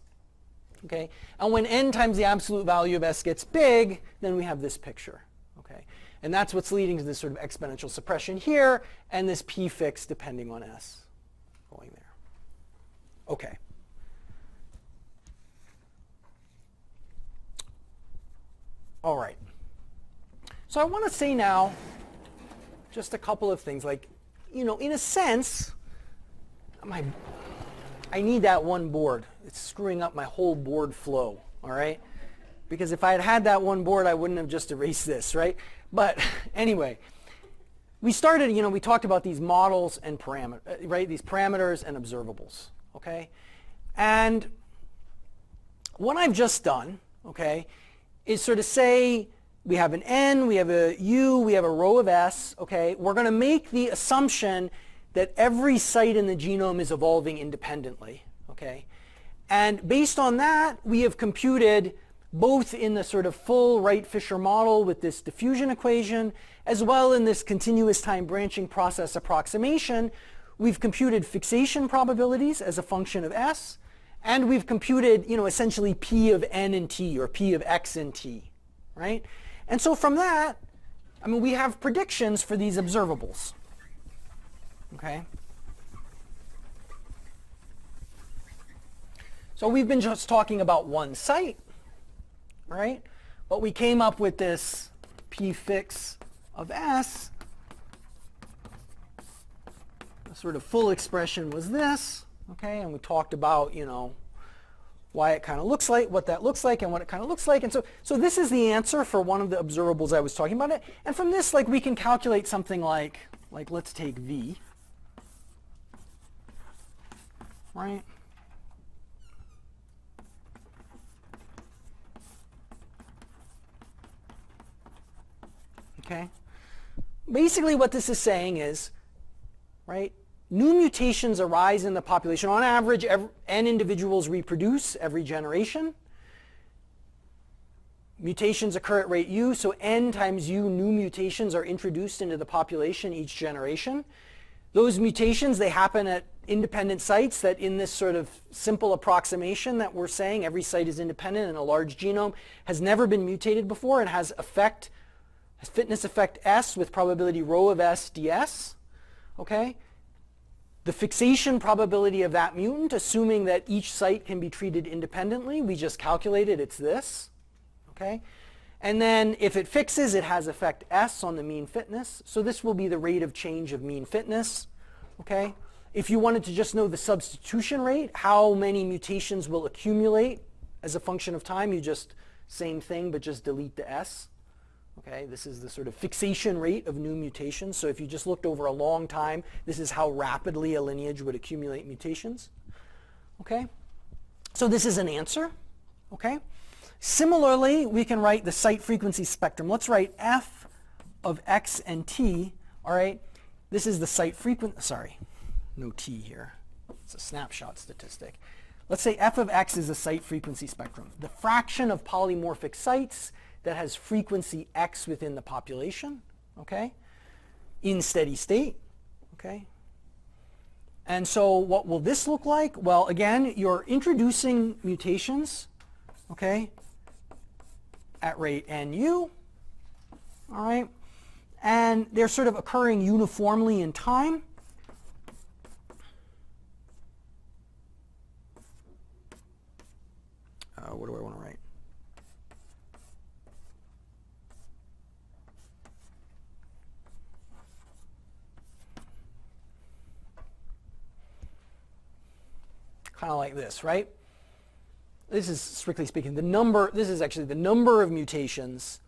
Okay? And when n times the absolute value of s gets big, then we have this picture. Okay? And that's what's leading to this sort of exponential suppression here, and this p fixed depending on s going there. Okay. All right. So I want to say now just a couple of things. Like, in a sense, I need that one board. It's screwing up my whole board flow, all right? Because if I had had that one board, I wouldn't have just erased this, right? But anyway, we started, we talked about these models and parameters, right? These parameters and observables, okay? And what I've just done, okay, is sort of say we have an n, we have a u, we have a row of s, okay? We're going to make the assumption that every site in the genome is evolving independently, okay? And based on that, we have computed both in the sort of full Wright-Fisher model with this diffusion equation, as well in this continuous time branching process approximation, we've computed fixation probabilities as a function of s, and we've computed, essentially p of n and t, or p of x and t, right? And so from that, we have predictions for these observables, okay? So we've been just talking about one site, right? But we came up with this p fix of s, the sort of full expression was this, okay, and we talked about, you know, why it kind of looks like, what that looks like, and what it kind of looks like. And so this is the answer for one of the observables I was talking about. And from this, like, we can calculate something like let's take v, right? Okay. Basically what this is saying is, right, new mutations arise in the population. On average, n individuals reproduce every generation. Mutations occur at rate u, so n times u new mutations are introduced into the population each generation. Those mutations, they happen at independent sites that in this sort of simple approximation that we're saying every site is independent and a large genome has never been mutated before and has fitness effect S with probability rho of S ds. Okay? The fixation probability of that mutant, assuming that each site can be treated independently, we just calculated, it's this. Okay? And then if it fixes, it has effect S on the mean fitness. So this will be the rate of change of mean fitness. Okay? If you wanted to just know the substitution rate, how many mutations will accumulate as a function of time, you just, same thing, but just delete the S. Okay, this is the sort of fixation rate of new mutations. So if you just looked over a long time, this is how rapidly a lineage would accumulate mutations. Okay, so this is an answer. Okay, similarly, we can write the site frequency spectrum. Let's write f of x and t. All right, this is the site frequency. Sorry, no t here. It's a snapshot statistic. Let's say f of x is a site frequency spectrum. The fraction of polymorphic sites that has frequency x within the population, okay, in steady state, okay. And so what will this look like? Well, again, you're introducing mutations, okay, at rate nu, all right, and they're sort of occurring uniformly in time. What do I want to write? Kind of like this, right? This is, strictly speaking, this is actually the number of mutations,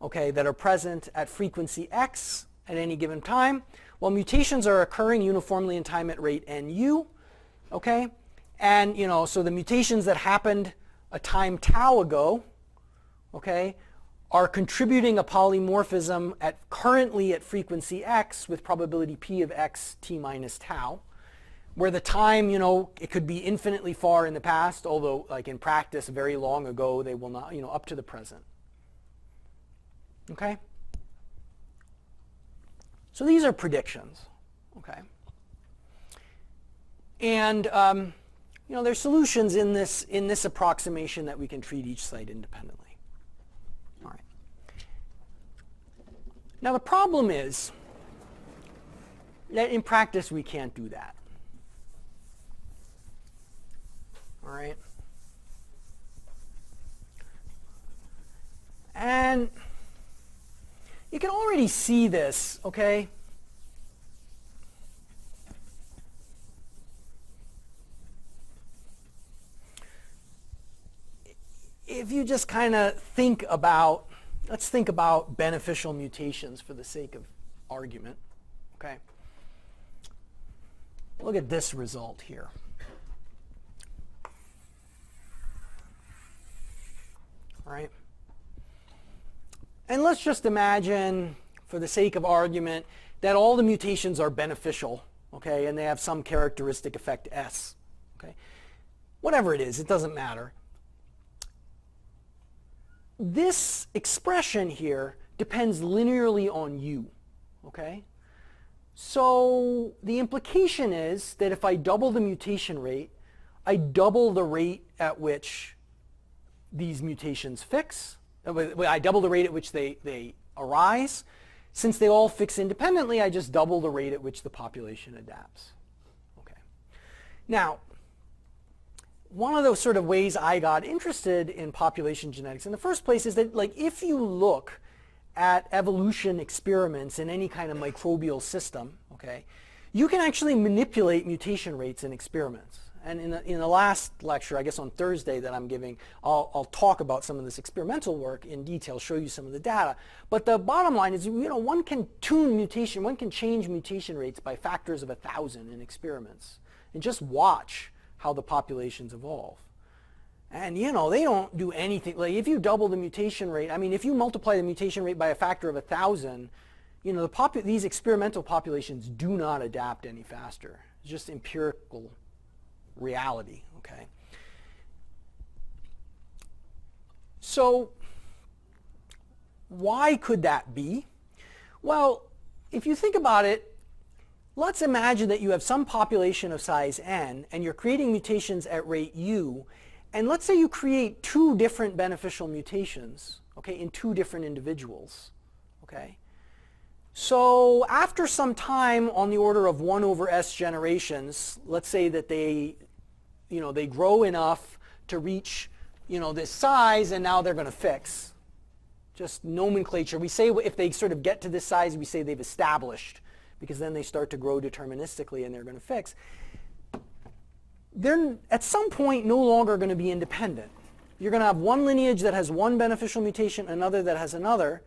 okay, that are present at frequency x at any given time. Well, mutations are occurring uniformly in time at rate nu, okay? And, you know, so the mutations that happened a time tau ago, okay, are contributing a polymorphism currently at frequency x with probability p of x t minus tau. Where the time, you know, it could be infinitely far in the past, although like in practice very long ago they will not, you know, up to the present. Okay? So these are predictions. Okay? And you know, there's solutions in this approximation that we can treat each site independently. All right. Now the problem is that in practice we can't do that. All right. And you can already see this, okay? If you just kind of think about, let's think about beneficial mutations for the sake of argument, okay? Look at this result here. Right? And let's just imagine, for the sake of argument, that all the mutations are beneficial, okay, and they have some characteristic effect S, okay? Whatever it is, it doesn't matter. This expression here depends linearly on u, okay? So the implication is that if I double the mutation rate, I double the rate at which these mutations fix. I double the rate at which they arise. Since they all fix independently, I just double the rate at which the population adapts. Okay. Now, one of those sort of ways I got interested in population genetics in the first place is that, like, if you look at evolution experiments in any kind of microbial system, okay, you can actually manipulate mutation rates in experiments. And in the last lecture, I guess on Thursday that I'm giving, I'll talk about some of this experimental work in detail, show you some of the data. But the bottom line is, one can one can change mutation rates by factors of 1,000 in experiments. And just watch how the populations evolve. And they don't do anything. Like if you double the mutation rate, I mean, if you multiply the mutation rate by a factor of 1,000, these experimental populations do not adapt any faster. It's just empirical reality, okay? So why could that be? Well, if you think about it, let's imagine that you have some population of size n and you're creating mutations at rate u, and let's say you create 2 different beneficial mutations, okay, in 2 different individuals, okay? So after some time, on the order of 1 over s generations, let's say that they grow enough to reach, this size, and now they're going to fix. Just nomenclature. We say if they sort of get to this size, we say they've established, because then they start to grow deterministically and they're going to fix. They're at some point no longer going to be independent. You're going to have one lineage that has one beneficial mutation, another that has another,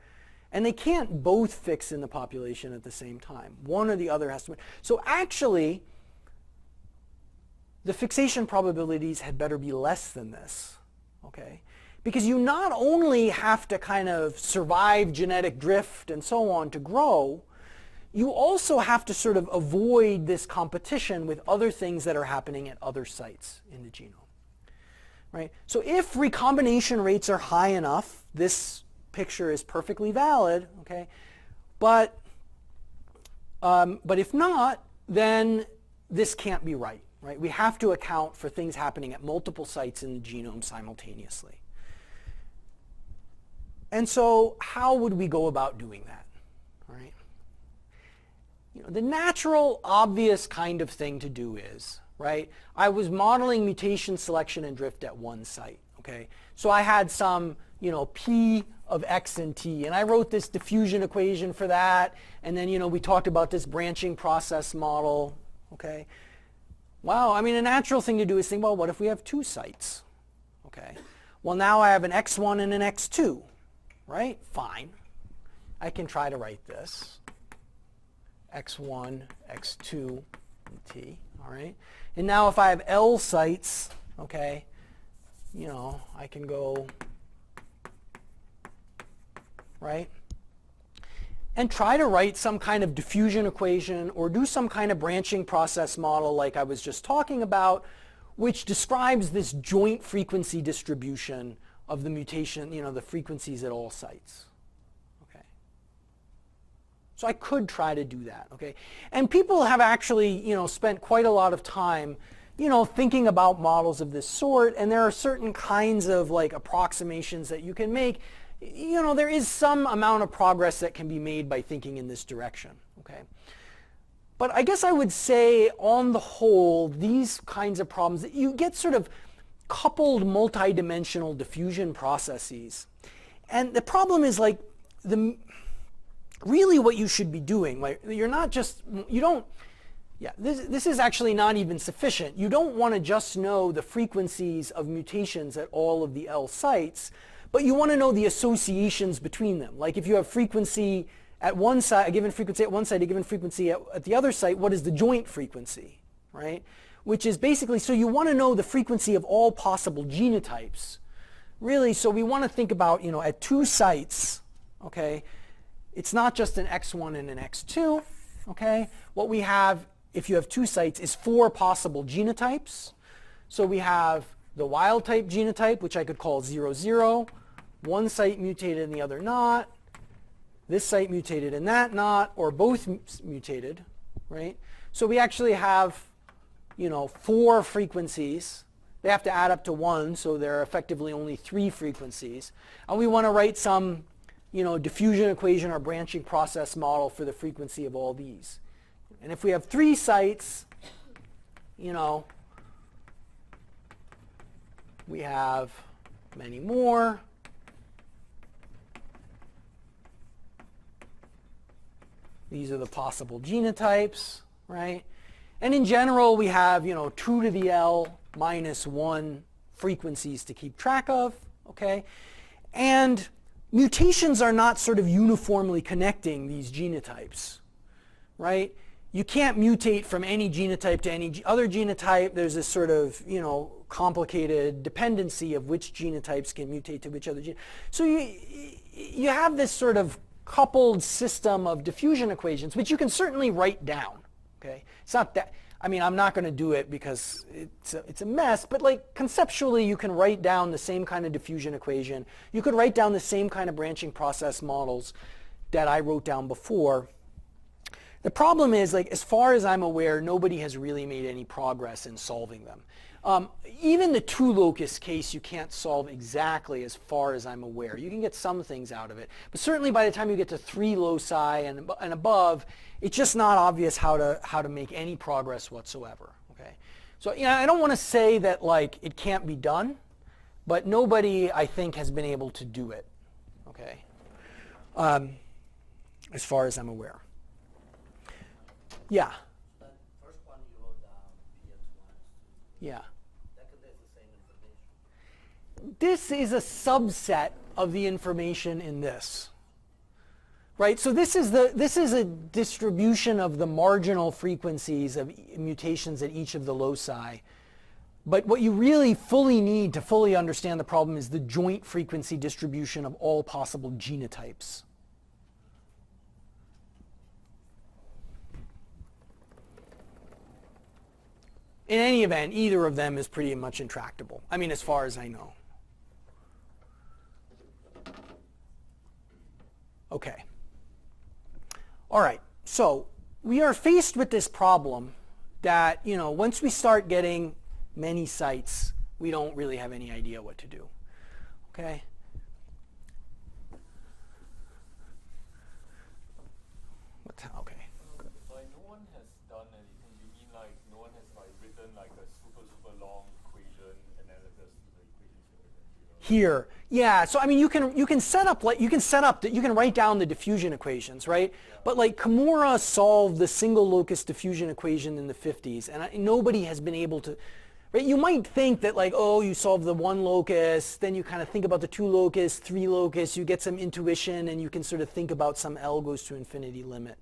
and they can't both fix in the population at the same time. One or the other has to. So actually, the fixation probabilities had better be less than this, okay? Because you not only have to kind of survive genetic drift and so on to grow, you also have to sort of avoid this competition with other things that are happening at other sites in the genome, right? So if recombination rates are high enough, this picture is perfectly valid, okay? But if not, then this can't be right. Right? We have to account for things happening at multiple sites in the genome simultaneously. And so how would we go about doing that? Right? The natural, obvious kind of thing to do is, right, I was modeling mutation selection and drift at one site. Okay? So I had some, P of x and t, and I wrote this diffusion equation for that, and then, we talked about this branching process model. Okay? Well, I mean, a natural thing to do is think, well, what if we have 2 sites? Okay. Well, now I have an x1 and an x2, right? Fine. I can try to write this. x1, x2, and t, all right? And now if I have L sites, okay, I can go, right? And try to write some kind of diffusion equation or do some kind of branching process model like I was just talking about, which describes this joint frequency distribution of the mutation, the frequencies at all sites. Okay. So I could try to do that, okay? And people have actually, spent quite a lot of time, thinking about models of this sort, and there are certain kinds of approximations that you can make. There is some amount of progress that can be made by thinking in this direction, okay? But I guess I would say, on the whole, these kinds of problems, that you get sort of coupled multidimensional diffusion processes. And the problem is really what you should be doing, you're not just, this is actually not even sufficient. You don't want to just know the frequencies of mutations at all of the L sites, but you want to know the associations between them. Like if you have frequency at one site, a given frequency at one site, a given frequency at the other site, what is the joint frequency, right? Which is basically, so you want to know the frequency of all possible genotypes. Really, so we want to think about, at 2 sites, okay, it's not just an x1 and an x2, okay? What we have, if you have 2 sites, is 4 possible genotypes. So we have the wild type genotype, which I could call 0, 0, one site mutated and the other not, this site mutated and that not, or both mutated, right? So we actually have, 4 frequencies. They have to add up to 1, so there are effectively only 3 frequencies. And we want to write some, diffusion equation or branching process model for the frequency of all these. And if we have 3 sites, we have many more. These are the possible genotypes, right? And in general, we have, 2 to the L minus 1 frequencies to keep track of, okay? And mutations are not sort of uniformly connecting these genotypes, right? You can't mutate from any genotype to any other genotype. There's this sort of, complicated dependency of which genotypes can mutate to which other genotype. So you have this sort of coupled system of diffusion equations, which you can certainly write down, okay? It's not that, I'm not going to do it because it's a mess, but like conceptually you can write down the same kind of diffusion equation. You could write down the same kind of branching process models that I wrote down before. The problem is, like, as far as I'm aware, nobody has really made any progress in solving them. Even the 2 locus case you can't solve exactly, as far as I'm aware. You can get some things out of it, but certainly by the time you get to 3 loci and above, it's just not obvious how to make any progress whatsoever. Okay, so I don't want to say that like it can't be done, but nobody, I think, has been able to do it. Okay, as far as I'm aware. Yeah. That first one you wrote down, PX1, Yeah. that contains the same information. This is a subset of the information in this. Right? So this is a distribution of the marginal frequencies of mutations at each of the loci. But what you really fully need to fully understand the problem is the joint frequency distribution of all possible genotypes. In any event, either of them is pretty much intractable. As far as I know. Okay. All right. So we are faced with this problem that, once we start getting many sites, we don't really have any idea what to do. Okay? Okay. Like no one has done anything. You mean like no one has like written like a super long equation analogous to the equations Here, yeah. So you can set up you can write down the diffusion equations, right? Yeah. But like Kimura solved the single locus diffusion equation in the 50s, and nobody has been able to. Right? You might think that like, oh, you solve the 1 locus, then you kind of think about the 2 locus, 3 locus, you get some intuition, and you can sort of think about some L goes to infinity limit.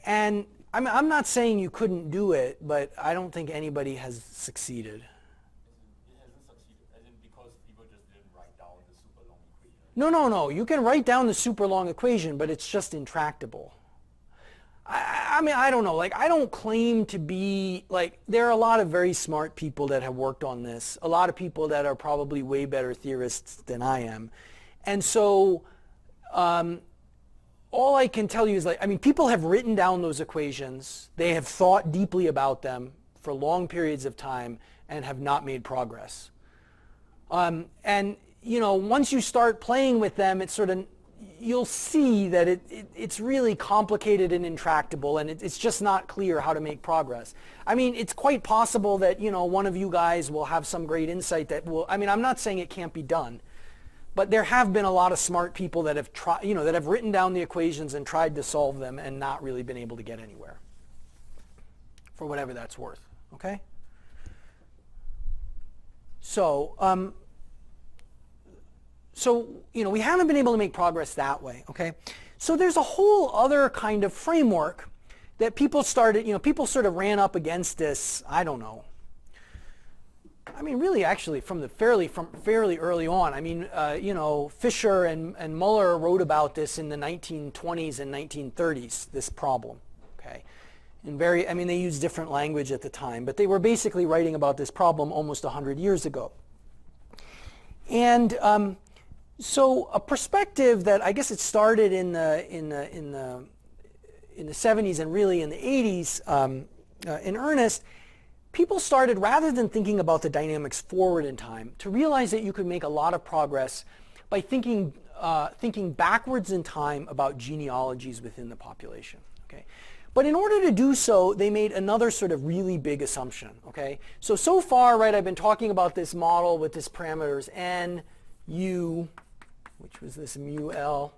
And I'm not saying you couldn't do it, but I don't think anybody has succeeded. It hasn't succeeded, as in because people just didn't write down the super long equation. No. You can write down the super long equation, but it's just intractable. I don't know. Like, I don't claim to be, like, there are a lot of very smart people that have worked on this. A lot of people that are probably way better theorists than I am. And so, all I can tell you is, like, people have written down those equations. They have thought deeply about them for long periods of time and have not made progress. And, once you start playing with them, it's sort of, you'll see that it's really complicated and intractable, and it's just not clear how to make progress. It's quite possible that, one of you guys will have some great insight that will, I'm not saying it can't be done, but there have been a lot of smart people that have tried, that have written down the equations and tried to solve them and not really been able to get anywhere, for whatever that's worth, okay? So, we haven't been able to make progress that way, okay? So there's a whole other kind of framework that people started, people sort of ran up against this, I don't know. Really actually from fairly early on. Fisher and Muller wrote about this in the 1920s and 1930s, this problem, okay? And they used different language at the time, but they were basically writing about this problem almost 100 years ago. And so a perspective that I guess it started in the 70s and really in the 80s in earnest, people started, rather than thinking about the dynamics forward in time, to realize that you could make a lot of progress by thinking backwards in time about genealogies within the population. Okay, but in order to do so, they made another sort of really big assumption. Okay, so far, right, I've been talking about this model with this parameters n, u, which was this mu l,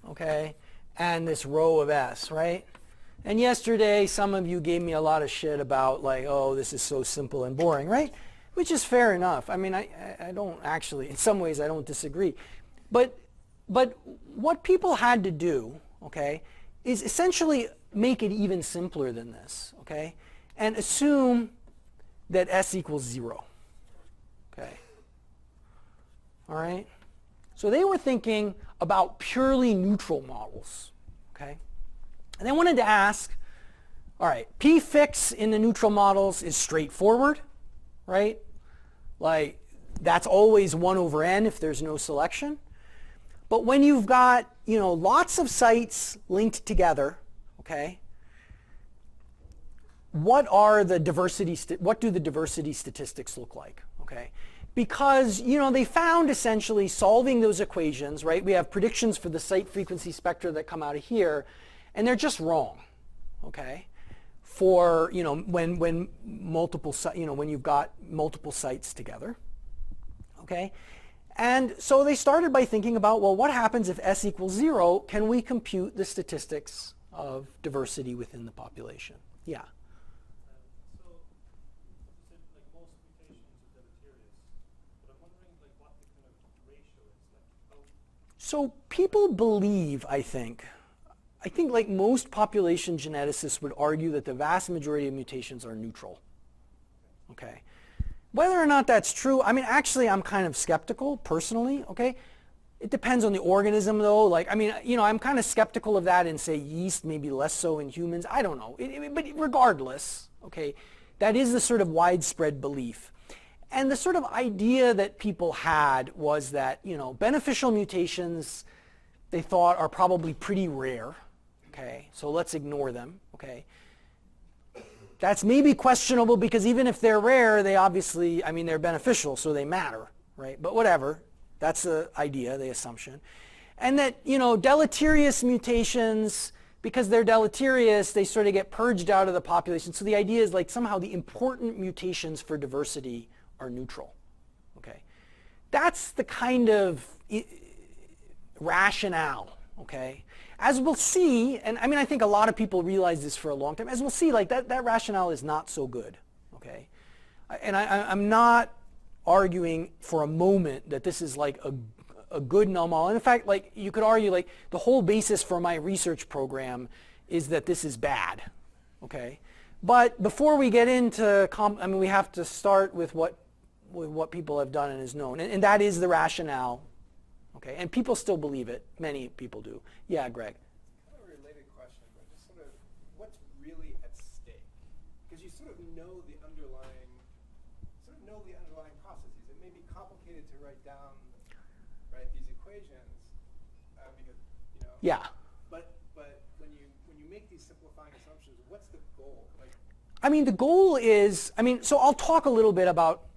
okay, and this row of S, right? And yesterday, some of you gave me a lot of shit about like, oh, this is so simple and boring, right? Which is fair enough. I mean, I don't actually, in some ways, I don't disagree. But what people had to do, okay, is essentially make it even simpler than this, okay? And assume that S equals 0, okay? All right? So they were thinking about purely neutral models, okay? And they wanted to ask, all right, P fix in the neutral models is straightforward, right? Like, that's always 1 over n if there's no selection. But when you've got, lots of sites linked together, okay, what do the diversity statistics look like, okay? Because, they found essentially solving those equations, right? We have predictions for the site frequency spectra that come out of here, and they're just wrong, okay? For, when you've got multiple sites together, okay? And so they started by thinking about, well, what happens if S equals 0? Can we compute the statistics of diversity within the population? Yeah. So you said like most mutations are deleterious, but I'm wondering like what the kind of ratio is, like how. So people believe, I think like most population geneticists would argue that the vast majority of mutations are neutral. Okay. Whether or not that's true, I mean, actually, I'm kind of skeptical personally, okay? It depends on the organism, though. Like, I mean, I'm kind of skeptical of that in, say, yeast, maybe less so in humans. I don't know. But regardless, okay, that is the sort of widespread belief. And the sort of idea that people had was that, beneficial mutations, they thought, are probably pretty rare, okay? So let's ignore them, okay? That's maybe questionable because even if they're rare, they obviously, they're beneficial, so they matter, right? But whatever, that's the idea, the assumption. And that, deleterious mutations, because they're deleterious, they sort of get purged out of the population. So the idea is like somehow the important mutations for diversity are neutral, okay? That's the kind of rationale, okay? As we'll see, and I think a lot of people realize this for a long time, as we'll see, like that rationale is not so good, okay? And I'm not arguing for a moment that this is like a good null model. And in fact, like you could argue like the whole basis for my research program is that this is bad, okay? But before we get into, we have to start with what people have done and is known. And that is the rationale. Okay, and people still believe it. Many people do. Yeah, Greg. Kind of a related question, but just sort of what's really at stake? Because you sort of know the underlying processes. It may be complicated to write down, right, these equations, because Yeah. But when you make these simplifying assumptions, what's the goal? Like, the goal is, so I'll talk a little bit about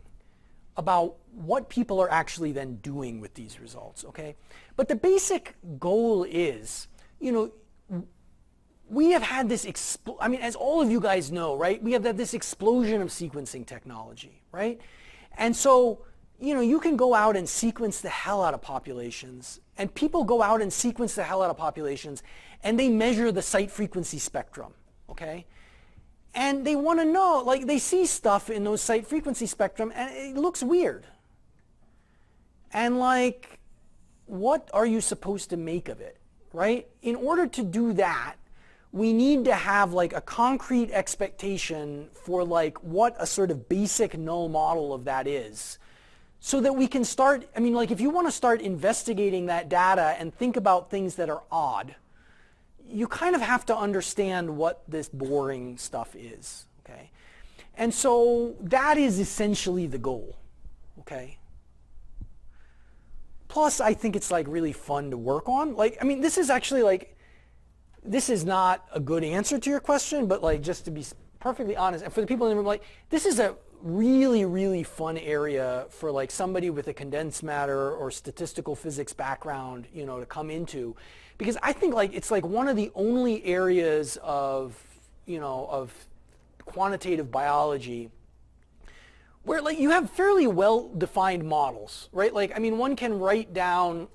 what people are actually then doing with these results, okay? But the basic goal is, we have had this, as all of you guys know, right? We have had this explosion of sequencing technology, right? And so, you can go out and sequence the hell out of populations, and people go out and sequence the hell out of populations, and they measure the site frequency spectrum, okay? And they want to know, like they see stuff in those site frequency spectrum and it looks weird. And like, what are you supposed to make of it, right? In order to do that, we need to have like a concrete expectation for like what a sort of basic null model of that is. So that we can start, like if you want to start investigating that data and think about things that are odd, you kind of have to understand what this boring stuff is, okay? And so that is essentially the goal, okay? Plus, I think it's like really fun to work on. Like, this is actually like, this is not a good answer to your question, but like just to be perfectly honest, and for the people in the room, like this is a really, really fun area for like somebody with a condensed matter or statistical physics background, to come into. Because I think like it's like one of the only areas of, of quantitative biology where like you have fairly well-defined models, right? Like, one can write down,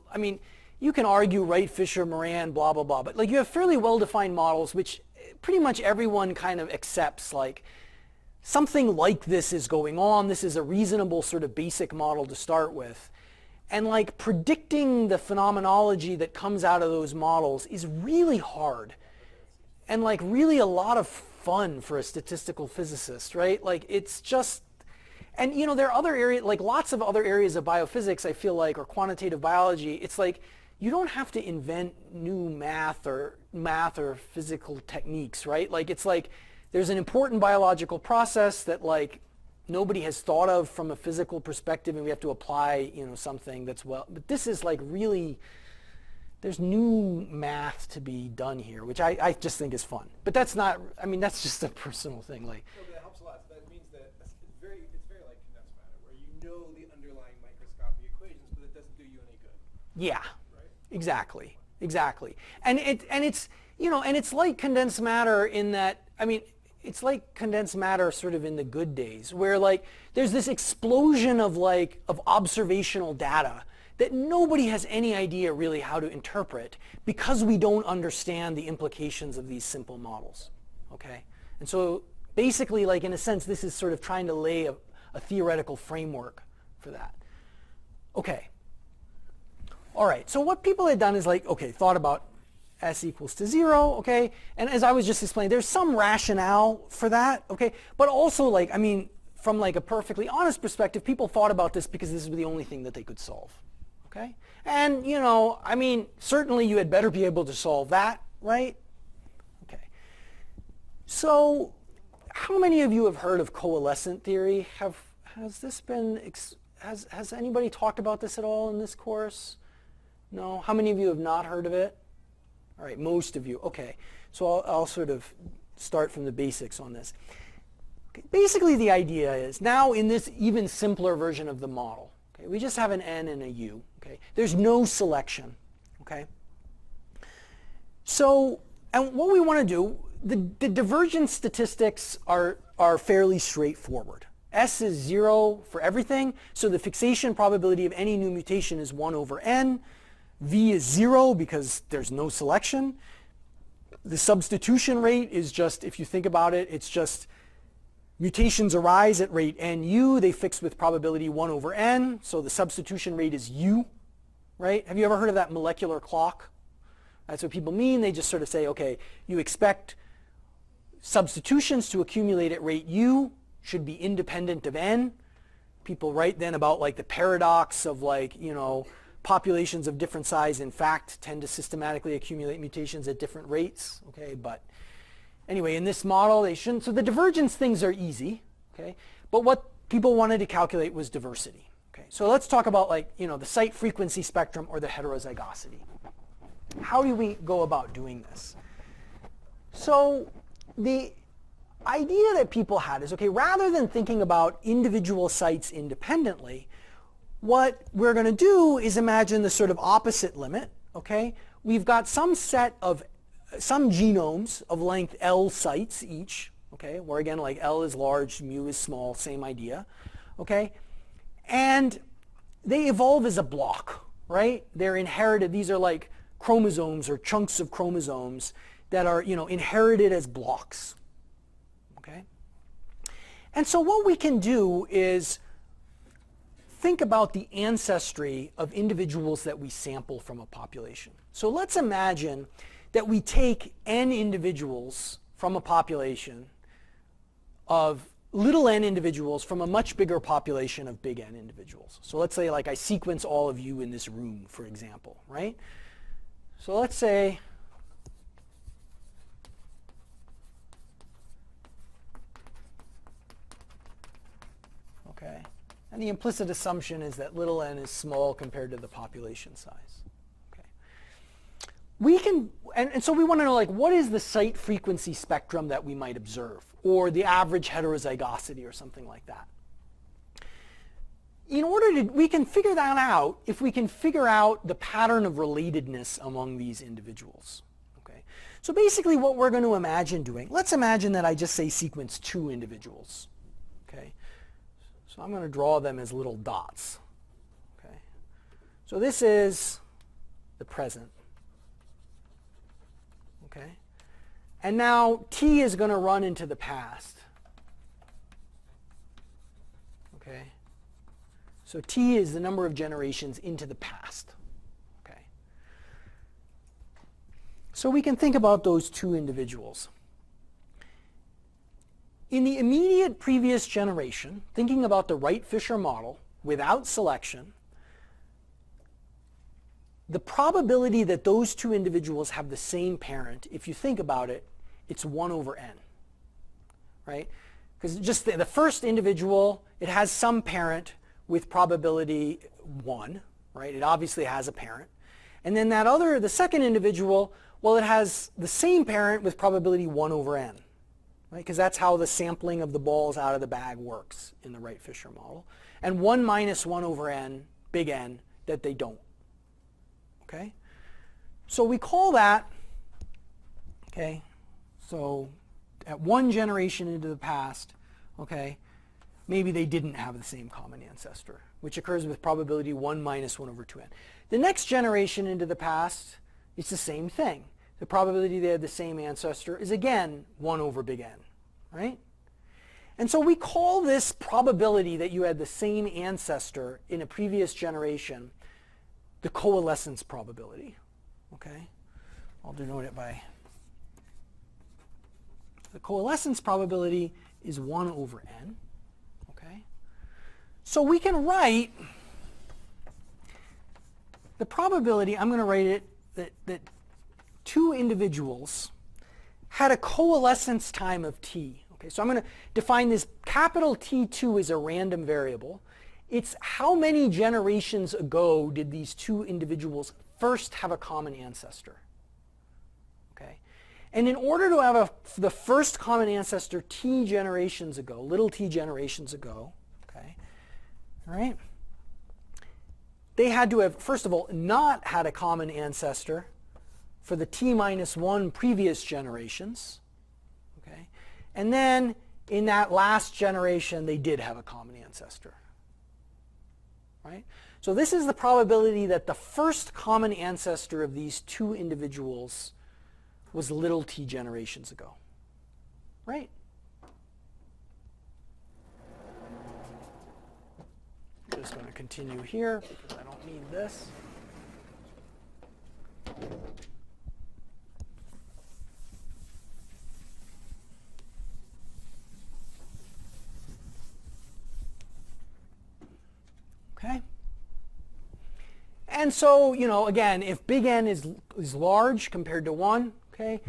you can argue Wright, Fisher, Moran, blah, blah, blah. But like you have fairly well-defined models, which pretty much everyone kind of accepts, like something like this is going on. This is a reasonable sort of basic model to start with. And like predicting the phenomenology that comes out of those models is really hard. And like really a lot of fun for a statistical physicist, right? Like it's just, and you know, there are other areas, like lots of other areas of biophysics, I feel like, or quantitative biology. It's like you don't have to invent new math or physical techniques, right? Like it's like there's an important biological process that like nobody has thought of from a physical perspective, and we have to apply, you know, something that's but this is like really, there's new math to be done here, which I just think is fun. But that's not, I mean, that's just a personal thing. Like, No, but that helps a lot. So that means that it's very like condensed matter, where you know the underlying microscopic equations, but it doesn't do you any good. yeah, Right? exactly. And it's, you know, and it's like condensed matter in that, I mean, it's like condensed matter sort of in the good days, where like there's this explosion of like of observational data that nobody has any idea really how to interpret because we don't understand the implications of these simple models, okay? And so basically, like in a sense, this is sort of trying to lay a theoretical framework for that. Okay. All right, so what people had done is like, okay, thought about s equals to 0, okay? And as I was just explaining, there's some rationale for that, okay? But also, like, I mean, from like a perfectly honest perspective, people thought about this because this was the only thing that they could solve, okay? And, you know, I mean, certainly you had better be able to solve that, right? Okay. So how many of you have heard of coalescent theory? Has this been, has anybody talked about this at all in this course? No? How many of you have not heard of it? All right, most of you. Okay, so I'll sort of start from the basics on this. Okay, basically, the idea is now in this even simpler version of the model, okay, we just have an n and a u. Okay, there's no selection. Okay. So, and what we want to do, the divergence statistics are fairly straightforward. S is 0 for everything, so the fixation probability of any new mutation is 1 over n. V is 0 because there's no selection. The substitution rate is just, if you think about it, it's just mutations arise at rate nu. They fix with probability 1 over n. So the substitution rate is u, right? Have you ever heard of that molecular clock? That's what people mean. They just sort of say, okay, you expect substitutions to accumulate at rate u, should be independent of n. People write then about like the paradox of like, you know, populations of different size, in fact, tend to systematically accumulate mutations at different rates. Okay, but anyway, in this model, they shouldn't. So the divergence things are easy. Okay, but what people wanted to calculate was diversity. Okay, so let's talk about like, you know, the site frequency spectrum or the heterozygosity. How do we go about doing this? So the idea that people had is, okay, rather than thinking about individual sites independently, what we're going to do is imagine the sort of opposite limit, okay? We've got some set of, some genomes of length L sites each, okay? Where again, like L is large, mu is small, same idea, okay? And they evolve as a block, right? They're inherited, these are like chromosomes or chunks of chromosomes that are, you know, inherited as blocks, okay? And so what we can do is think about the ancestry of individuals that we sample from a population. So let's imagine that we take n individuals from a population of little n individuals from a much bigger population of big N individuals. So let's say like I sequence all of you in this room, for example, right? So let's say okay. And the implicit assumption is that little n is small compared to the population size. Okay. We can, and so we want to know like what is the site frequency spectrum that we might observe, or the average heterozygosity or something like that. In order to, we can figure that out if we can figure out the pattern of relatedness among these individuals. Okay. So basically what we're going to imagine doing, let's imagine that I just say sequence 2 individuals. Okay. So I'm going to draw them as little dots. Okay. So this is the present. Okay? And now t is going to run into the past. Okay? So t is the number of generations into the past. Okay? So we can think about those two individuals. In the immediate previous generation, thinking about the Wright-Fisher model without selection, the probability that those two individuals have the same parent, if you think about it, it's 1 over n. Right? Because just the first individual, it has some parent with probability 1. Right? It obviously has a parent. And then the second individual, well, it has the same parent with probability 1 over n. Right? Because that's how the sampling of the balls out of the bag works in the Wright-Fisher model. And 1 minus 1 over n, big N, that they don't. Okay? So we call that, okay, so at one generation into the past, okay, maybe they didn't have the same common ancestor, which occurs with probability 1 minus 1 over 2n. The next generation into the past, it's the same thing. The probability they had the same ancestor is again 1 over big N, right? And so we call this probability that you had the same ancestor in a previous generation the coalescence probability, okay? I'll denote it by, the coalescence probability is 1 over n, okay? So we can write the probability, I'm going to write it that two individuals had a coalescence time of t. Okay, so I'm going to define this capital T2 as a random variable. It's how many generations ago did these two individuals first have a common ancestor. Okay, and in order to have the first common ancestor t generations ago, little t generations ago, okay, all right, they had to have, first of all, not had a common ancestor for the t minus 1 previous generations. Okay? And then in that last generation, they did have a common ancestor. Right? So this is the probability that the first common ancestor of these two individuals was little t generations ago. Right? I'm just going to continue here because I don't need this. Okay? And so, you know, again, if big N is large compared to 1, okay,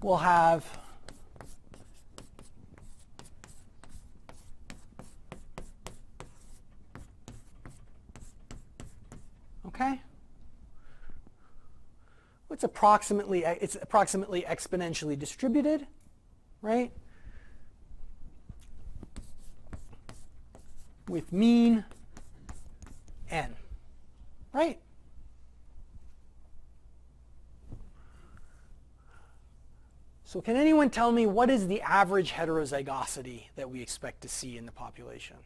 we'll have okay? It's approximately exponentially distributed, right? With mean n, right? So can anyone tell me what is the average heterozygosity that we expect to see in the population?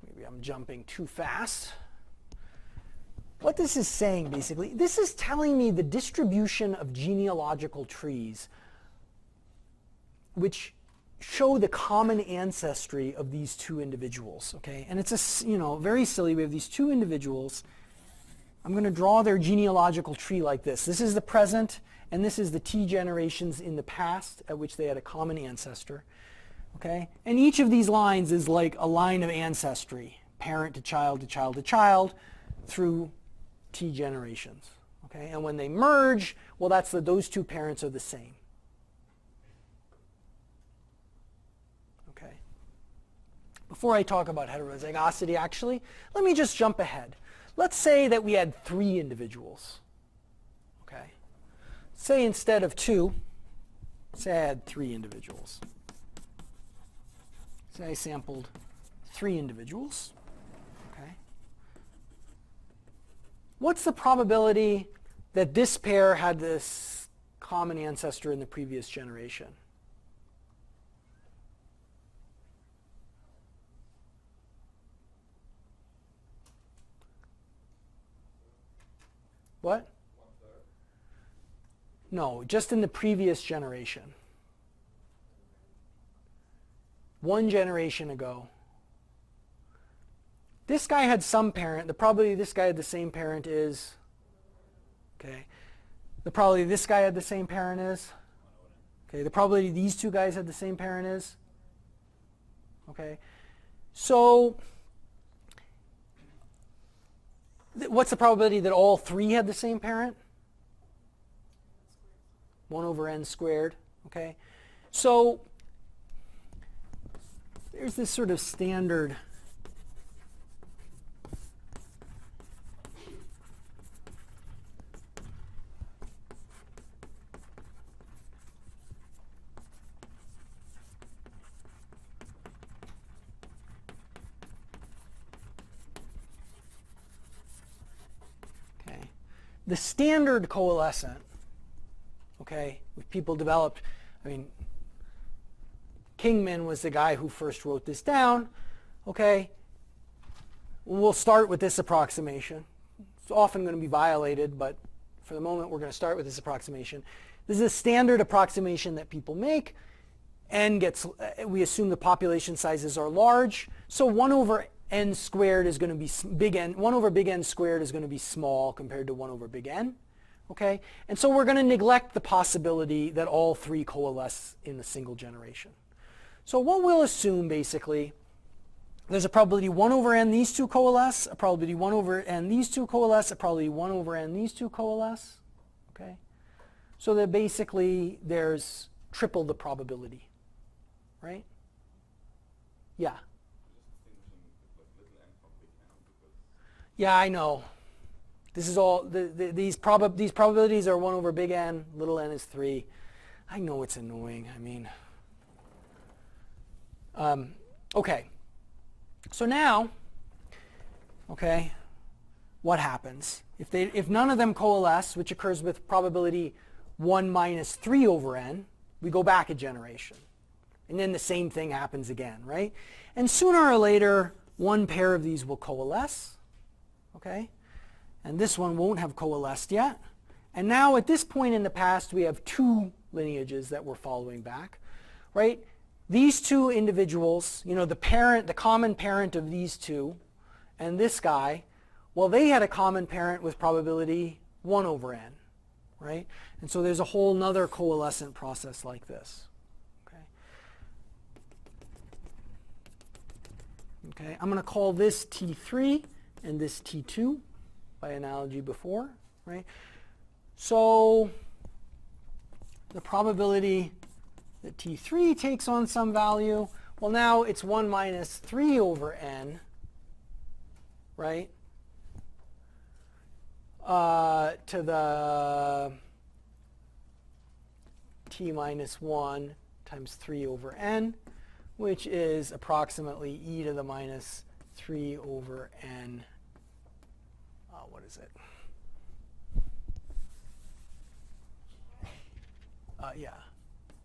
Maybe I'm jumping too fast. What this is saying, basically, this is telling me the distribution of genealogical trees which show the common ancestry of these two individuals, okay? And it's very silly. We have these two individuals. I'm going to draw their genealogical tree like this. This is the present, and this is the t generations in the past at which they had a common ancestor, okay? And each of these lines is like a line of ancestry, parent to child to child to child, through t generations, okay? And when they merge, well, those two parents are the same. Before I talk about heterozygosity, actually, let me just jump ahead. Let's say that we had 3 individuals. Okay? Say instead of 2, say I had 3 individuals. Say I sampled 3 individuals. Okay? What's the probability that this pair had this common ancestor in the previous generation? What? No, just in the previous generation. One generation ago. This guy had some parent. The probability this guy had the same parent is, okay. The probability this guy had the same parent is, okay. The probability these two guys had the same parent is, okay. So, what's the probability that all three had the same parent? 1 over n squared, okay. So, there's this sort of standard the standard coalescent, okay, which people developed, I mean, Kingman was the guy who first wrote this down, okay. We'll start with this approximation. It's often going to be violated, but for the moment we're going to start with this approximation. This is a standard approximation that people make. We assume the population sizes are large, so 1 over n squared is going to be big N. 1 over big N squared is going to be small compared to 1 over big N. Okay? And so we're going to neglect the possibility that all three coalesce in a single generation. So what we'll assume basically, there's a probability 1 over n these two coalesce, a probability 1 over n these two coalesce, a probability 1 over n these two coalesce. Okay? So that basically there's triple the probability. Right? Yeah. Yeah, I know. This is all, these probabilities are 1 over big N, little n is 3. I know it's annoying, I mean. Okay. So now, okay, what happens? If none of them coalesce, which occurs with probability 1 minus 3 over n, we go back a generation. And then the same thing happens again, right? And sooner or later, one pair of these will coalesce. Okay? And this one won't have coalesced yet. And now at this point in the past, we have two lineages that we're following back, right? These two individuals, you know, the common parent of these two, and this guy, well, they had a common parent with probability 1 over n, right? And so there's a whole nother coalescent process like this. Okay, I'm going to call this T3 and this T2 by analogy before, right? So the probability that T3 takes on some value, well, now it's 1 minus 3 over n, right? To the T minus 1 times 3 over n, which is approximately e to the minus 3 over n. What is it? Yeah,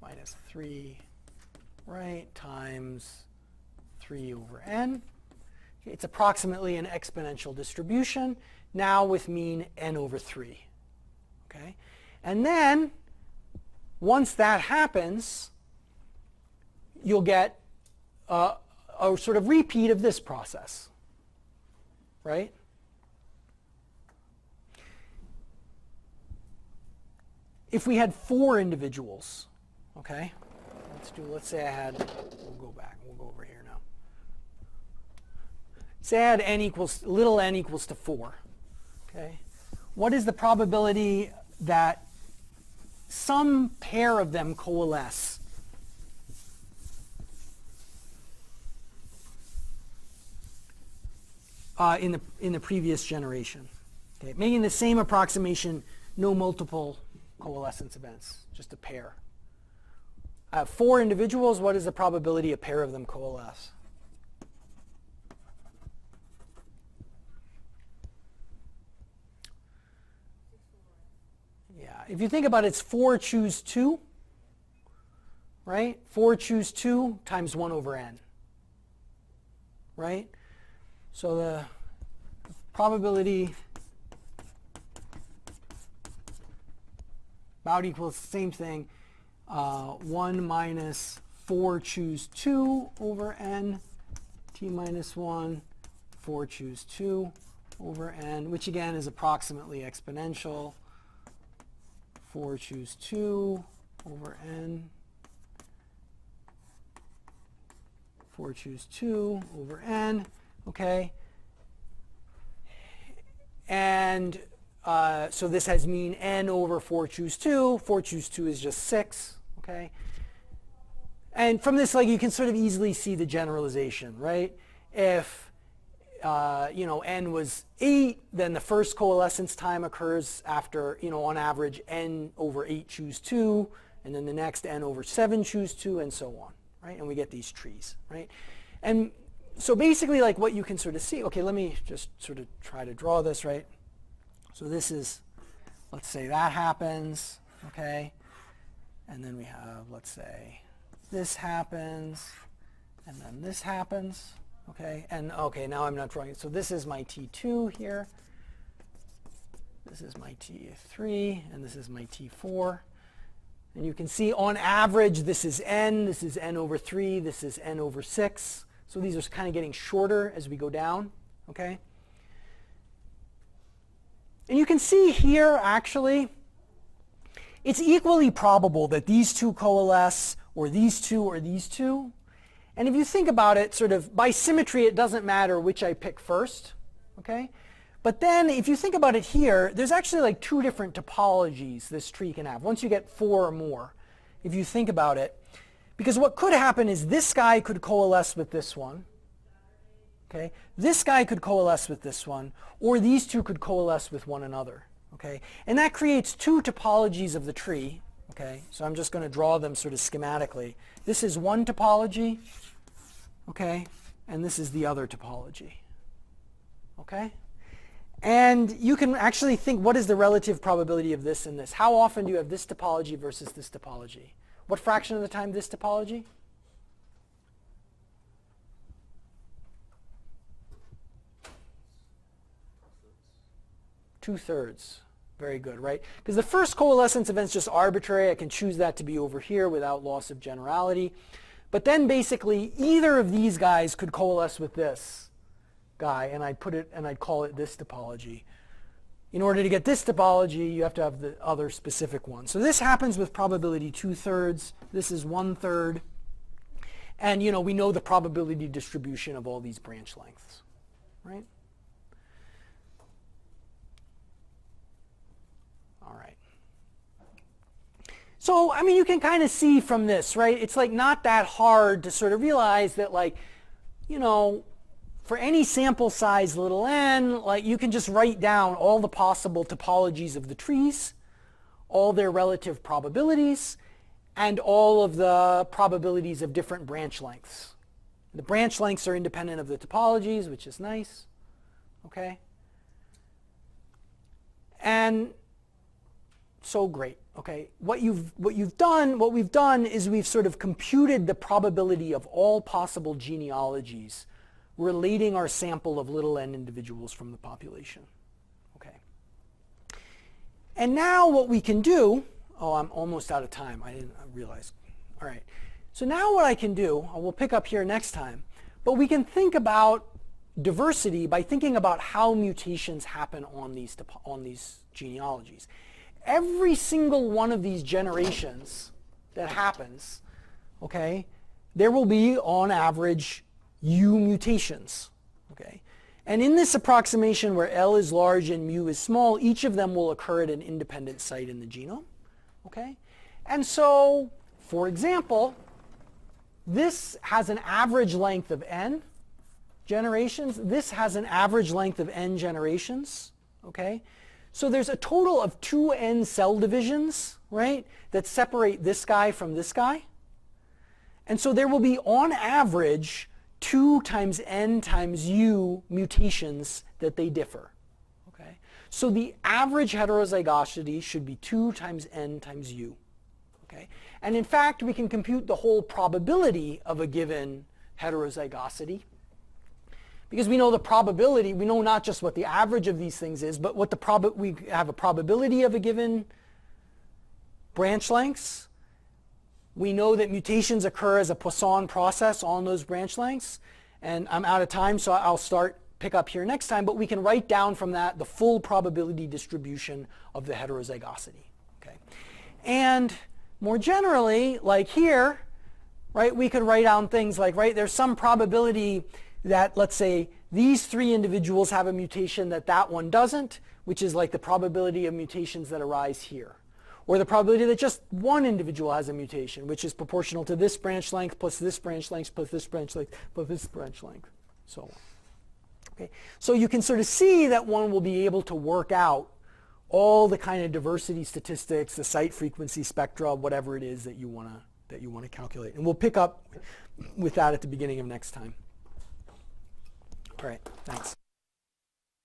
minus 3, right, times 3 over n. It's approximately an exponential distribution, now with mean n over 3. Okay? And then, once that happens, you'll get a sort of repeat of this process, right? If we had 4 individuals, okay, let's say I had, we'll go over here now. Say I had n equals, little n equals to 4, okay? What is the probability that some pair of them coalesce? In the previous generation. Okay, making the same approximation, no multiple coalescence events, just a pair. I have 4 individuals. What is the probability a pair of them coalesce? Yeah, if you think about it, it's 4 choose 2, right? 4 choose 2 times 1 over n, right? So the probability about equals the same thing. 1 minus 4 choose 2 over n, t minus 1, 4 choose 2 over n, which again is approximately exponential. 4 choose 2 over n. 4 choose 2 over n, okay? And so this has mean n over 4 choose 2. 4 choose 2 is just 6, okay? And from this, like, you can sort of easily see the generalization, right? If, n was 8, then the first coalescence time occurs after, on average, n over 8 choose 2, and then the next n over 7 choose 2, and so on, right? And we get these trees, right? And so basically, like, what you can sort of see, okay, let me just sort of try to draw this, right? So this is, let's say that happens, okay? And then we have, let's say, this happens, and then this happens, okay? And okay, now I'm not drawing it. So this is my T2 here. This is my T3, and this is my T4. And you can see on average, this is n over 3, this is n over 6. So these are kind of getting shorter as we go down, okay? And you can see here, actually, it's equally probable that these two coalesce, or these two, or these two. And if you think about it, sort of by symmetry, it doesn't matter which I pick first, okay? But then if you think about it here, there's actually like two different topologies this tree can have, once you get 4 or more, if you think about it. Because what could happen is this guy could coalesce with this one, okay? This guy could coalesce with this one, or these two could coalesce with one another, okay? And that creates two topologies of the tree, okay? So I'm just going to draw them sort of schematically. This is one topology, okay? And this is the other topology, okay? And you can actually think, what is the relative probability of this and this? How often do you have this topology versus this topology? What fraction of the time this topology? Two-thirds. Very good, right? Because the first coalescence event is just arbitrary. I can choose that to be over here without loss of generality. But then basically either of these guys could coalesce with this guy, and I'd call it this topology. In order to get this topology, you have to have the other specific one. So this happens with probability 2/3. This is 1/3. And we know the probability distribution of all these branch lengths, right? All right. So, I mean, you can kind of see from this, right? It's like not that hard to sort of realize that, like, for any sample size little n, like, you can just write down all the possible topologies of the trees, all their relative probabilities, and all of the probabilities of different branch lengths. The branch lengths are independent of the topologies, which is nice, okay? And so great, okay? What we've done is we've sort of computed the probability of all possible genealogies relating our sample of little n individuals from the population. Okay. And now what we can do, I'm almost out of time. I didn't realize. All right. So now what I can do, we'll pick up here next time, but we can think about diversity by thinking about how mutations happen on these genealogies. Every single one of these generations that happens, okay, there will be on average U mutations, okay? And in this approximation where L is large and mu is small, each of them will occur at an independent site in the genome, okay? And so, for example, this has an average length of n generations. This has an average length of n generations, okay? So there's a total of 2n cell divisions, right, that separate this guy from this guy. And so there will be, on average, 2 times n times u mutations that they differ. Okay? So the average heterozygosity should be 2 times n times u. Okay? And in fact, we can compute the whole probability of a given heterozygosity. Because we know the probability, we know not just what the average of these things is, but what we have a probability of a given branch lengths. We know that mutations occur as a Poisson process on those branch lengths. And I'm out of time, so I'll pick up here next time. But we can write down from that the full probability distribution of the heterozygosity. Okay? And more generally, like here, right, we could write down things like, right, there's some probability that, let's say, these 3 individuals have a mutation that one doesn't, which is like the probability of mutations that arise here. Or the probability that just one individual has a mutation, which is proportional to this branch length plus this branch length plus this branch length plus this branch length, so on. Okay. So you can sort of see that one will be able to work out all the kind of diversity statistics, the site frequency spectra, whatever it is that you want to calculate. And we'll pick up with that at the beginning of next time. All right, thanks.